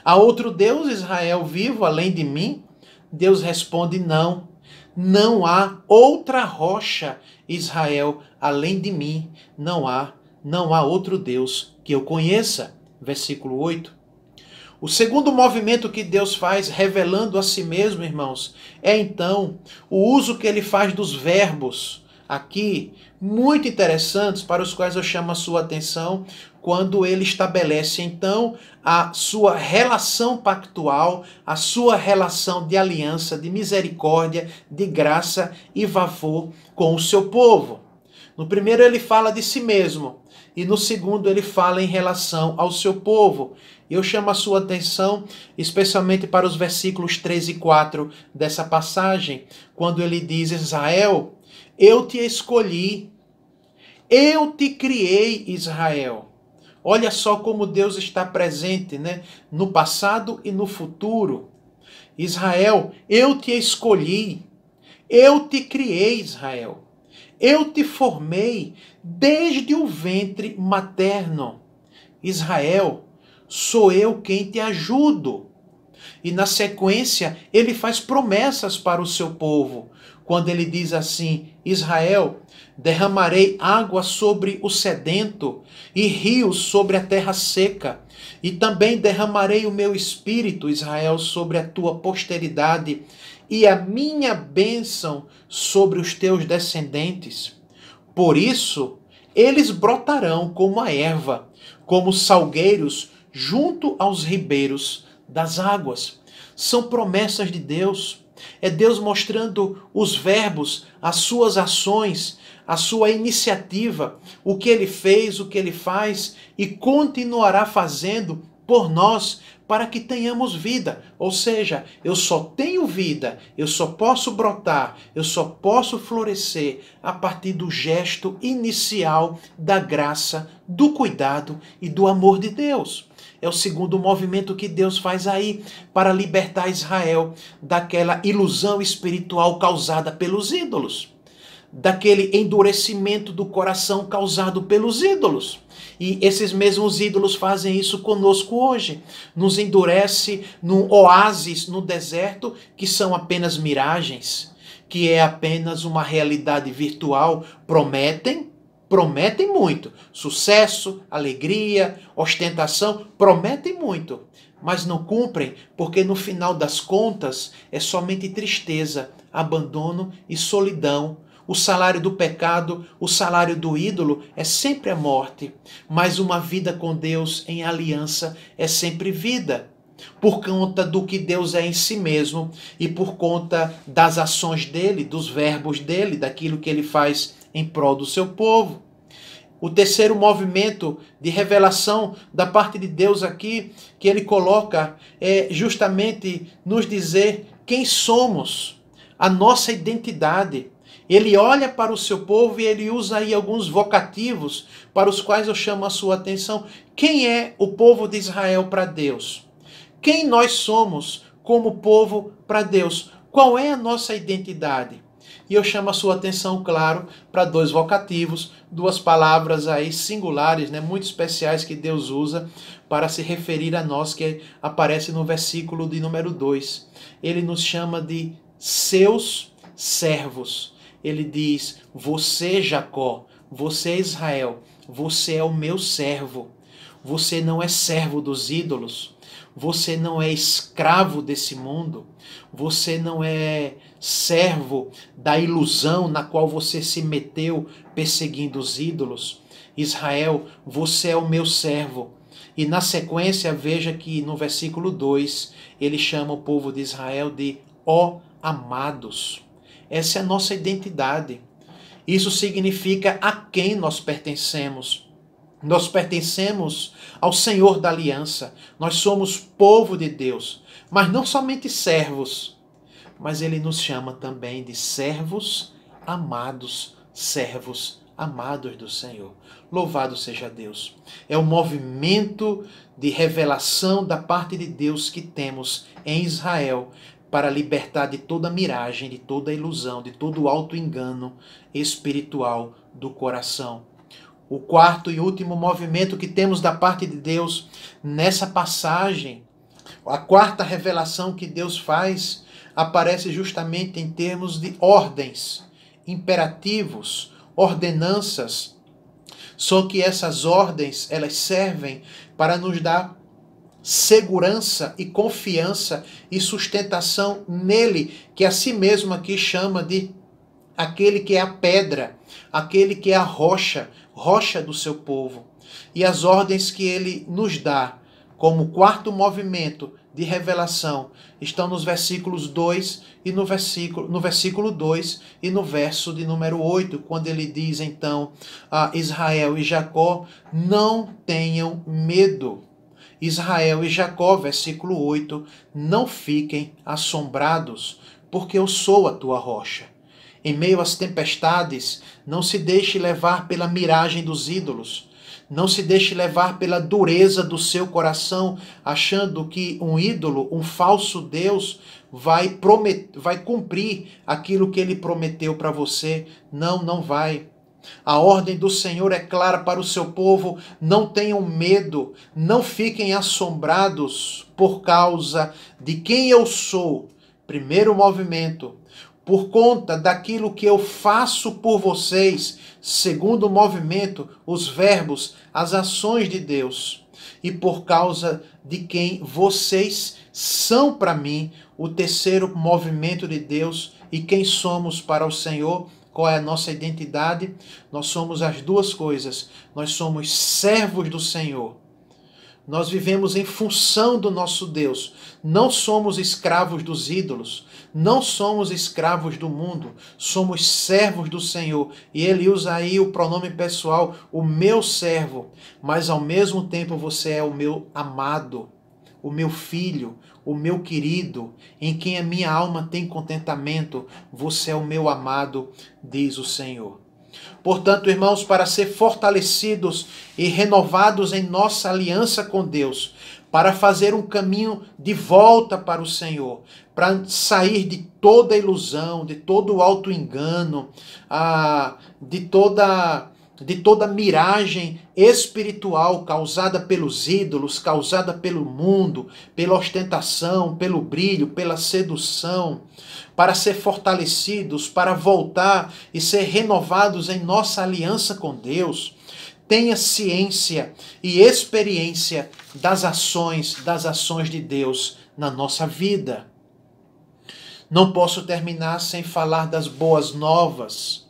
Speaker 3: Há outro Deus, Israel, vivo além de mim? Deus responde: não. Não há outra rocha, Israel, além de mim. Não há outro Deus que eu conheça. Versículo 8. O segundo movimento que Deus faz, revelando a si mesmo, irmãos, é então o uso que ele faz dos verbos aqui, muito interessantes, para os quais eu chamo a sua atenção, quando ele estabelece então a sua relação pactual, a sua relação de aliança, de misericórdia, de graça e favor com o seu povo. No primeiro ele fala de si mesmo, e no segundo ele fala em relação ao seu povo. Eu chamo a sua atenção especialmente para os versículos 3 e 4 dessa passagem, quando ele diz: Israel, eu te escolhi, eu te criei, Israel. Olha só como Deus está presente, né? No passado e no futuro. Israel, eu te escolhi, eu te criei, Israel. Eu te formei desde o ventre materno. Israel, sou eu quem te ajudo. E na sequência, ele faz promessas para o seu povo, quando ele diz assim: Israel, derramarei água sobre o sedento e rios sobre a terra seca, e também derramarei o meu espírito, Israel, sobre a tua posteridade, e a minha bênção sobre os teus descendentes. Por isso Eles brotarão como a erva, como salgueiros junto aos ribeiros das águas. São promessas de Deus. É Deus mostrando os verbos, as suas ações, a sua iniciativa, o que Ele fez, o que Ele faz e continuará fazendo por nós para que tenhamos vida. Ou seja, eu só tenho vida, eu só posso brotar, eu só posso florescer a partir do gesto inicial da graça, do cuidado e do amor de Deus. É o segundo movimento que Deus faz aí para libertar Israel daquela ilusão espiritual causada pelos ídolos, daquele endurecimento do coração causado pelos ídolos. E esses mesmos ídolos fazem isso conosco hoje. Nos endurece num oásis no deserto que são apenas miragens, que é apenas uma realidade virtual. Prometem muito. Sucesso, alegria, ostentação, prometem muito. Mas não cumprem, porque no final das contas é somente tristeza, abandono e solidão. O salário do pecado, o salário do ídolo é sempre a morte. Mas uma vida com Deus em aliança é sempre vida. Por conta do que Deus é em si mesmo e por conta das ações dele, dos verbos dele, daquilo que ele faz em prol do seu povo. O terceiro movimento de revelação da parte de Deus aqui, que ele coloca, é justamente nos dizer quem somos, a nossa identidade. Ele olha para o seu povo e ele usa aí alguns vocativos para os quais eu chamo a sua atenção. Quem é o povo de Israel para Deus? Quem nós somos como povo para Deus? Qual é a nossa identidade? E eu chamo a sua atenção, claro, para dois vocativos, duas palavras aí singulares, muito especiais que Deus usa para se referir a nós, que aparece no versículo de número 2. Ele nos chama de seus servos. Ele diz, você Jacó, você Israel, você é o meu servo. Você não é servo dos ídolos. Você não é escravo desse mundo. Você não é servo da ilusão na qual você se meteu perseguindo os ídolos. Israel, você é o meu servo. E na sequência, veja que no versículo 2, ele chama o povo de Israel de ó amados. Essa é a nossa identidade. Isso significa a quem nós pertencemos. Nós pertencemos ao Senhor da aliança. Nós somos povo de Deus. Mas não somente servos. Mas ele nos chama também de servos amados. Servos amados do Senhor. Louvado seja Deus. É o movimento de revelação da parte de Deus que temos em Israel para libertar de toda miragem, de toda ilusão, de todo auto-engano espiritual do coração. O quarto e último movimento que temos da parte de Deus nessa passagem, a quarta revelação que Deus faz, aparece justamente em termos de ordens, imperativos, ordenanças. Só que essas ordens, elas servem para nos dar segurança e confiança e sustentação nele, que a si mesmo aqui chama de aquele que é a pedra, aquele que é a rocha do seu povo. E as ordens que ele nos dá, como quarto movimento de revelação, estão nos versículos 2 e no versículo 2 e no verso de número 8, quando ele diz então a Israel e Jacó, não tenham medo. Israel e Jacó, versículo 8, não fiquem assombrados, porque eu sou a tua rocha. Em meio às tempestades, não se deixe levar pela miragem dos ídolos. Não se deixe levar pela dureza do seu coração, achando que um ídolo, um falso Deus, vai cumprir aquilo que ele prometeu para você. Não, não vai. A ordem do Senhor é clara para o seu povo, não tenham medo, não fiquem assombrados por causa de quem eu sou. Primeiro movimento, por conta daquilo que eu faço por vocês. Segundo movimento, os verbos, as ações de Deus. E por causa de quem vocês são para mim. O terceiro movimento de Deus e quem somos para o Senhor, Qual é a nossa identidade? Nós somos as duas coisas. Nós somos servos do Senhor. Nós vivemos em função do nosso Deus. Não somos escravos dos ídolos. Não somos escravos do mundo. Somos servos do Senhor. E ele usa aí o pronome pessoal, o meu servo. Mas ao mesmo tempo você é o meu amado, o meu filho, o meu querido, em quem a minha alma tem contentamento. Você é o meu amado, diz o Senhor. Portanto, irmãos, para ser fortalecidos e renovados em nossa aliança com Deus, para fazer um caminho de volta para o Senhor, para sair de toda ilusão, de todo auto-engano, de toda miragem espiritual causada pelos ídolos, causada pelo mundo, pela ostentação, pelo brilho, pela sedução, para ser fortalecidos, para voltar e ser renovados em nossa aliança com Deus. Tenha ciência e experiência das ações de Deus na nossa vida. Não posso terminar sem falar das boas novas.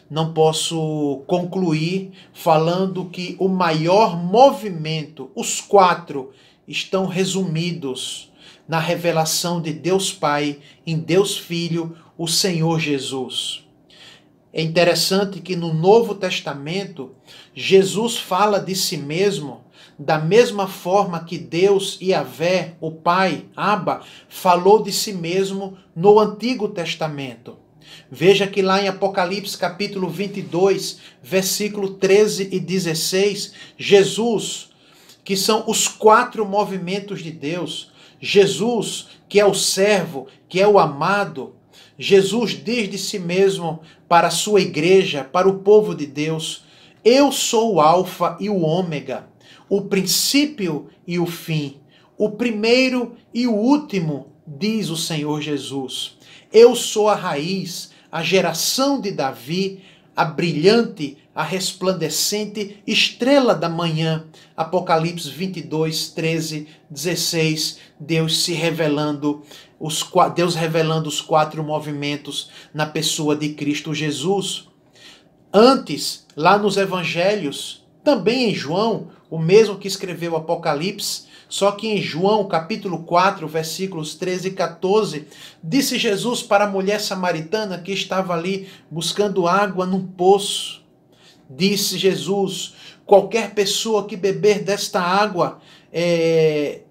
Speaker 3: Não posso concluir falando que o maior movimento, os 4, estão resumidos na revelação de Deus Pai em Deus Filho, o Senhor Jesus. É interessante que no Novo Testamento, Jesus fala de si mesmo da mesma forma que Deus, Yahvé, o Pai, Abba, falou de si mesmo no Antigo Testamento. Veja que lá em Apocalipse capítulo 22, versículo 13 e 16, Jesus, que são os 4 movimentos de Deus, Jesus, que é o servo, que é o amado, Jesus diz de si mesmo para a sua igreja, para o povo de Deus: eu sou o Alfa e o Ômega, o princípio e o fim, o primeiro e o último, diz o Senhor Jesus. Eu sou a raiz, a geração de Davi, a brilhante, a resplandecente estrela da manhã. Apocalipse 22, 13, 16, Deus revelando os 4 movimentos na pessoa de Cristo Jesus. Antes, lá nos evangelhos, também em João, o mesmo que escreveu Apocalipse, só que em João capítulo 4, versículos 13 e 14, disse Jesus para a mulher samaritana que estava ali buscando água num poço. Disse Jesus: qualquer pessoa que beber desta água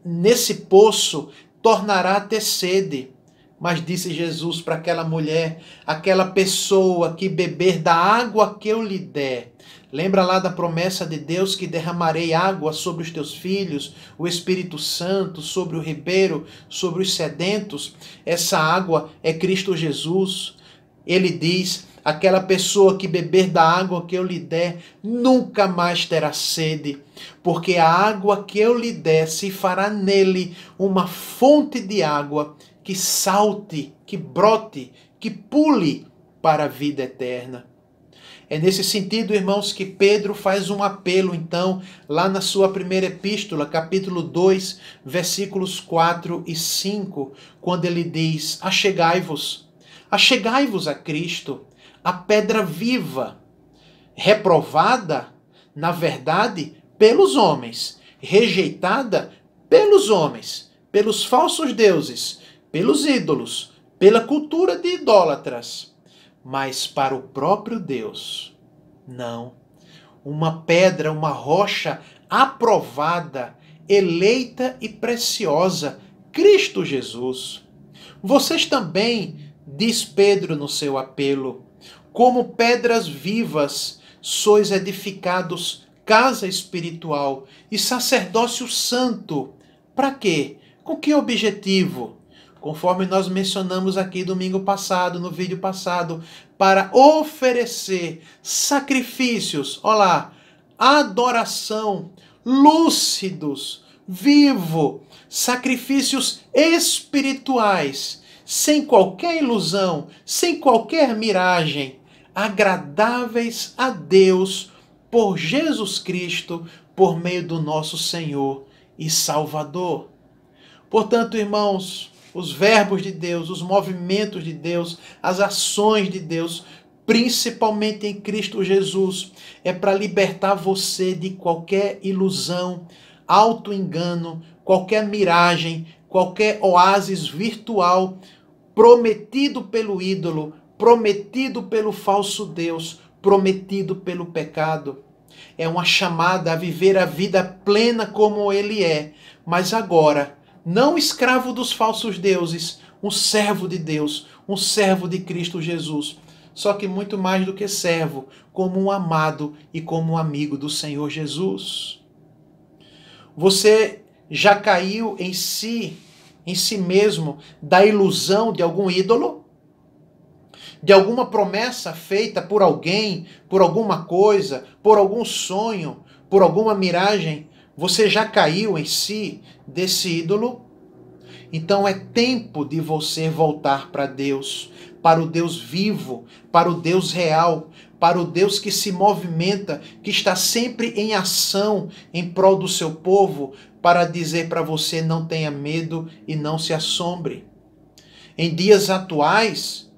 Speaker 3: nesse poço tornará a ter sede. Mas disse Jesus para aquela mulher: aquela pessoa que beber da água que eu lhe der. Lembra lá da promessa de Deus que derramarei água sobre os teus filhos, o Espírito Santo, sobre o ribeiro, sobre os sedentos? Essa água é Cristo Jesus. Ele diz: aquela pessoa que beber da água que eu lhe der, nunca mais terá sede, porque a água que eu lhe der se fará nele uma fonte de água que salte, que brote, que pule para a vida eterna. É nesse sentido, irmãos, que Pedro faz um apelo, então, lá na sua primeira epístola, capítulo 2, versículos 4 e 5, quando ele diz: achegai-vos a Cristo, a pedra viva, reprovada, na verdade, pelos homens, rejeitada pelos homens, pelos falsos deuses, pelos ídolos, pela cultura de idólatras, mas para o próprio Deus, não. Uma pedra, uma rocha aprovada, eleita e preciosa, Cristo Jesus. Vocês também, diz Pedro no seu apelo, como pedras vivas, sois edificados casa espiritual e sacerdócio santo. Para quê? Com que objetivo? Conforme nós mencionamos aqui domingo passado, no vídeo passado, para oferecer sacrifícios, olá, adoração, lúcidos, vivo, sacrifícios espirituais, sem qualquer ilusão, sem qualquer miragem, agradáveis a Deus por Jesus Cristo, por meio do nosso Senhor e Salvador. Portanto, irmãos, os verbos de Deus, os movimentos de Deus, as ações de Deus, principalmente em Cristo Jesus, é para libertar você de qualquer ilusão, auto-engano, qualquer miragem, qualquer oásis virtual prometido pelo ídolo, prometido pelo falso Deus, prometido pelo pecado. É uma chamada a viver a vida plena como Ele é, mas agora, não escravo dos falsos deuses, um servo de Deus, um servo de Cristo Jesus. Só que muito mais do que servo, como um amado e como um amigo do Senhor Jesus. Você já caiu em si mesmo, da ilusão de algum ídolo? De alguma promessa feita por alguém, por alguma coisa, por algum sonho, por alguma miragem? Você já caiu em si desse ídolo? Então é tempo de você voltar para Deus, para o Deus vivo, para o Deus real, para o Deus que se movimenta, que está sempre em ação em prol do seu povo, para dizer para você: não tenha medo e não se assombre. Em dias atuais,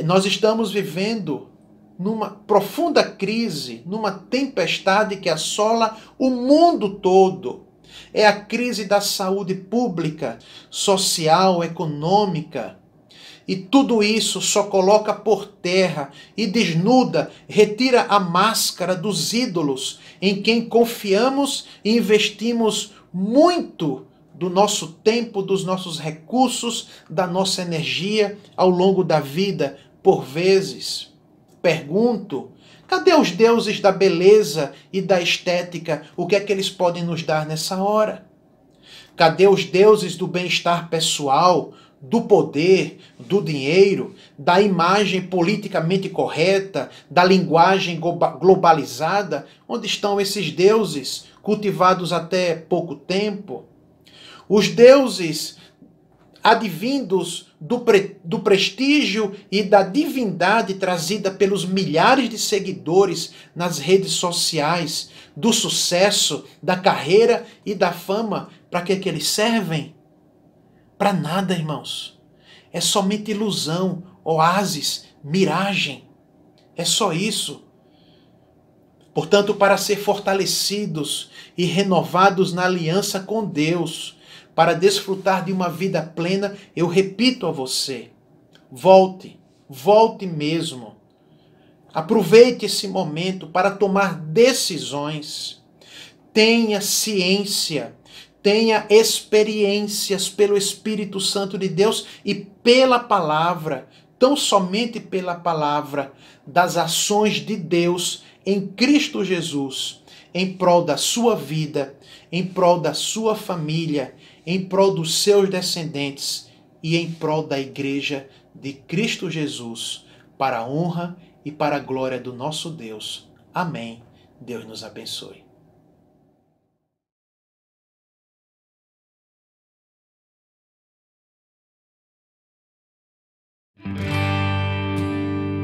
Speaker 3: nós estamos vivendo numa profunda crise, numa tempestade que assola o mundo todo. É a crise da saúde pública, social, econômica. E tudo isso só coloca por terra e desnuda, retira a máscara dos ídolos em quem confiamos e investimos muito do nosso tempo, dos nossos recursos, da nossa energia ao longo da vida. Por vezes, pergunto: cadê os deuses da beleza e da estética? O que é que eles podem nos dar nessa hora? Cadê os deuses do bem-estar pessoal, do poder, do dinheiro, da imagem politicamente correta, da linguagem globalizada? Onde estão esses deuses cultivados até pouco tempo? Os deuses advindos do prestígio e da divindade trazida pelos milhares de seguidores nas redes sociais, do sucesso, da carreira e da fama, para que eles servem? Para nada, irmãos. É somente ilusão, oásis, miragem. É só isso. Portanto, para ser fortalecidos e renovados na aliança com Deus, para desfrutar de uma vida plena, eu repito a você: volte mesmo. Aproveite esse momento para tomar decisões. Tenha ciência, tenha experiências pelo Espírito Santo de Deus e pela palavra, tão somente pela palavra, das ações de Deus em Cristo Jesus, em prol da sua vida, em prol da sua família, em prol dos seus descendentes e em prol da igreja de Cristo Jesus, para a honra e para a glória do nosso Deus. Amém. Deus nos abençoe.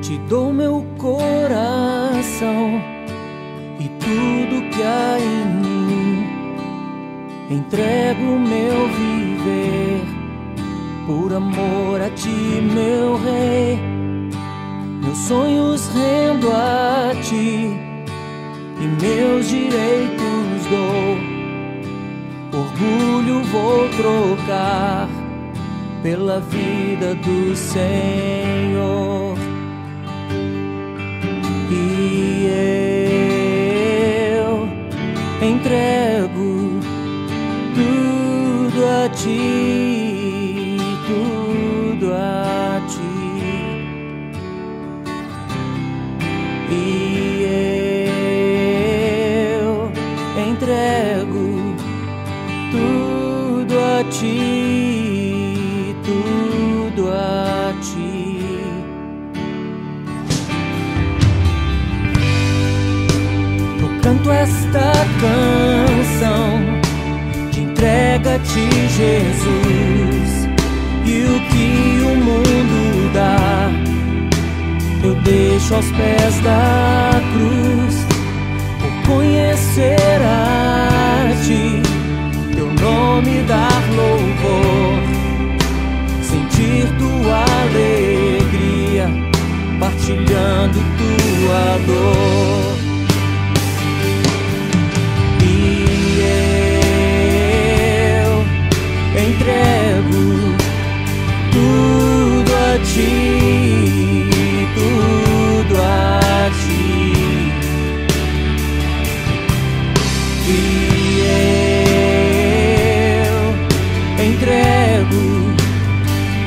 Speaker 5: Te dou meu coração e tudo que há em mim. Entrego meu viver por amor a ti, meu rei. Meus sonhos rendo a ti e meus direitos dou. Orgulho vou trocar pela vida do Senhor. E eu entrego tudo a ti, tudo a ti. E eu entrego tudo a ti, tudo a ti. Eu canto esta canção de entrega a ti, Jesus, e o que o mundo dá eu deixo aos pés da cruz, por conhecer a ti, teu nome dar louvor, sentir tua alegria, partilhando Salvador. E eu entrego tudo a ti, tudo a ti. E eu entrego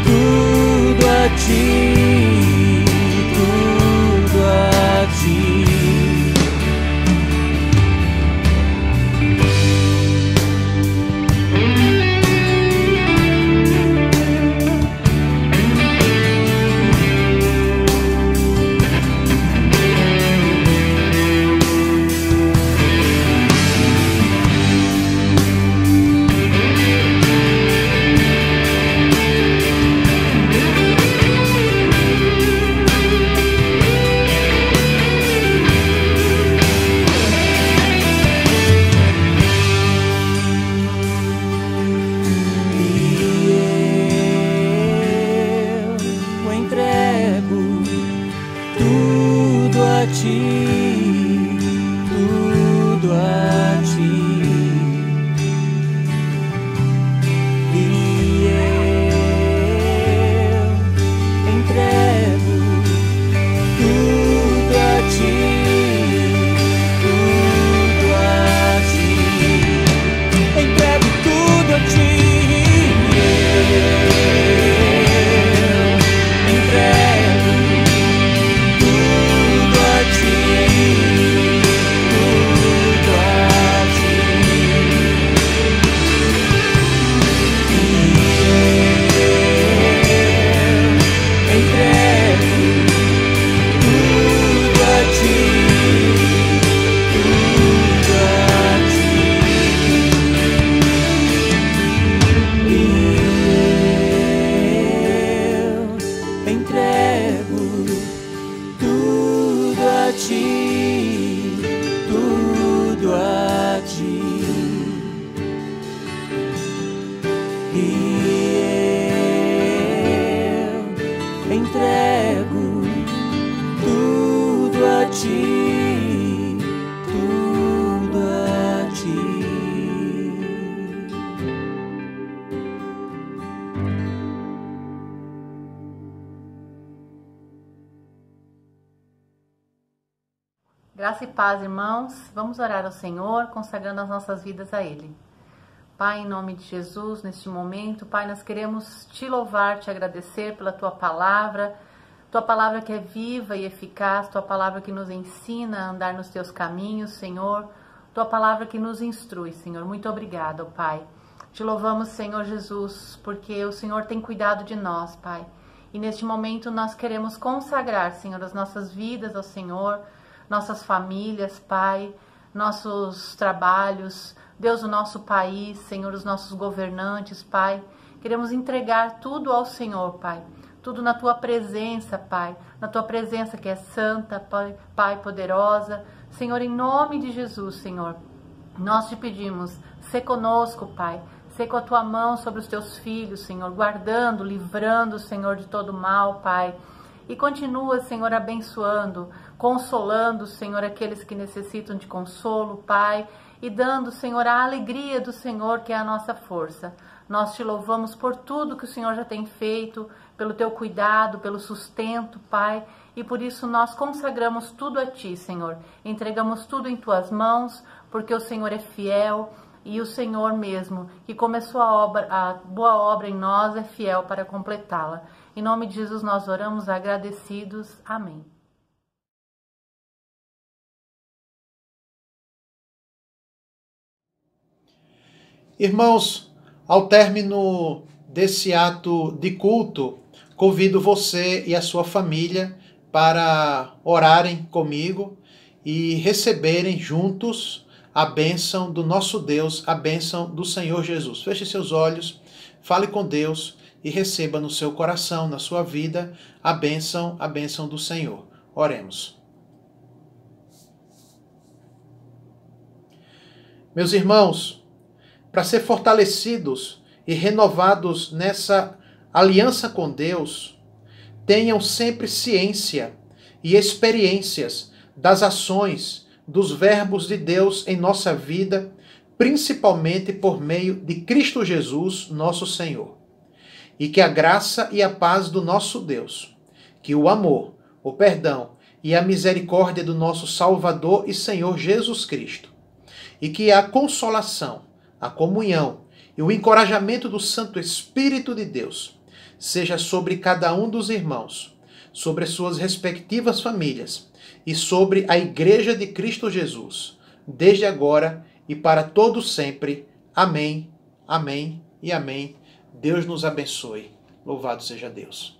Speaker 5: tudo a ti, tudo a ti. Tudo a ti. E eu entrego tudo a ti, tudo a ti. Entrego tudo a ti. Entrego tudo a ti, tudo a ti.
Speaker 9: Graça e paz, irmãos. Vamos orar ao Senhor, consagrando as nossas vidas a Ele. Pai, em nome de Jesus, neste momento, Pai, nós queremos te louvar, te agradecer pela Tua palavra que é viva e eficaz, Tua palavra que nos ensina a andar nos Teus caminhos, Senhor, Tua palavra que nos instrui, Senhor. Muito obrigada, Pai. Te louvamos, Senhor Jesus, porque o Senhor tem cuidado de nós, Pai. E neste momento nós queremos consagrar, Senhor, as nossas vidas ao Senhor, nossas famílias, Pai, nossos trabalhos, Deus, o nosso país, Senhor, os nossos governantes, Pai. Queremos entregar tudo ao Senhor, Pai. Tudo na Tua presença, Pai. Na Tua presença que é santa, Pai poderosa. Senhor, em nome de Jesus, Senhor, nós te pedimos, sê conosco, Pai. Sê com a Tua mão sobre os Teus filhos, Senhor, guardando, livrando, Senhor, de todo mal, Pai. E continua, Senhor, abençoando, consolando, Senhor, aqueles que necessitam de consolo, Pai. E dando, Senhor, a alegria do Senhor, que é a nossa força. Nós te louvamos por tudo que o Senhor já tem feito, pelo Teu cuidado, pelo sustento, Pai. E por isso nós consagramos tudo a Ti, Senhor. Entregamos tudo em Tuas mãos, porque o Senhor é fiel e o Senhor mesmo, que começou a boa obra em nós, é fiel para completá-la. Em nome de Jesus nós oramos agradecidos. Amém.
Speaker 3: Irmãos, ao término desse ato de culto, convido você e a sua família para orarem comigo e receberem juntos a bênção do nosso Deus, a bênção do Senhor Jesus. Feche seus olhos, fale com Deus e receba no seu coração, na sua vida, a bênção do Senhor. Oremos. Meus irmãos, para ser fortalecidos e renovados nessa aliança com Deus, tenham sempre ciência e experiências das ações, dos verbos de Deus em nossa vida, principalmente por meio de Cristo Jesus, nosso Senhor. E que a graça e a paz do nosso Deus, que o amor, o perdão e a misericórdia do nosso Salvador e Senhor Jesus Cristo, e que a consolação, a comunhão e o encorajamento do Santo Espírito de Deus seja sobre cada um dos irmãos, sobre as suas respectivas famílias e sobre a Igreja de Cristo Jesus, desde agora e para todo sempre. Amém, amém e amém. Deus nos abençoe. Louvado seja Deus.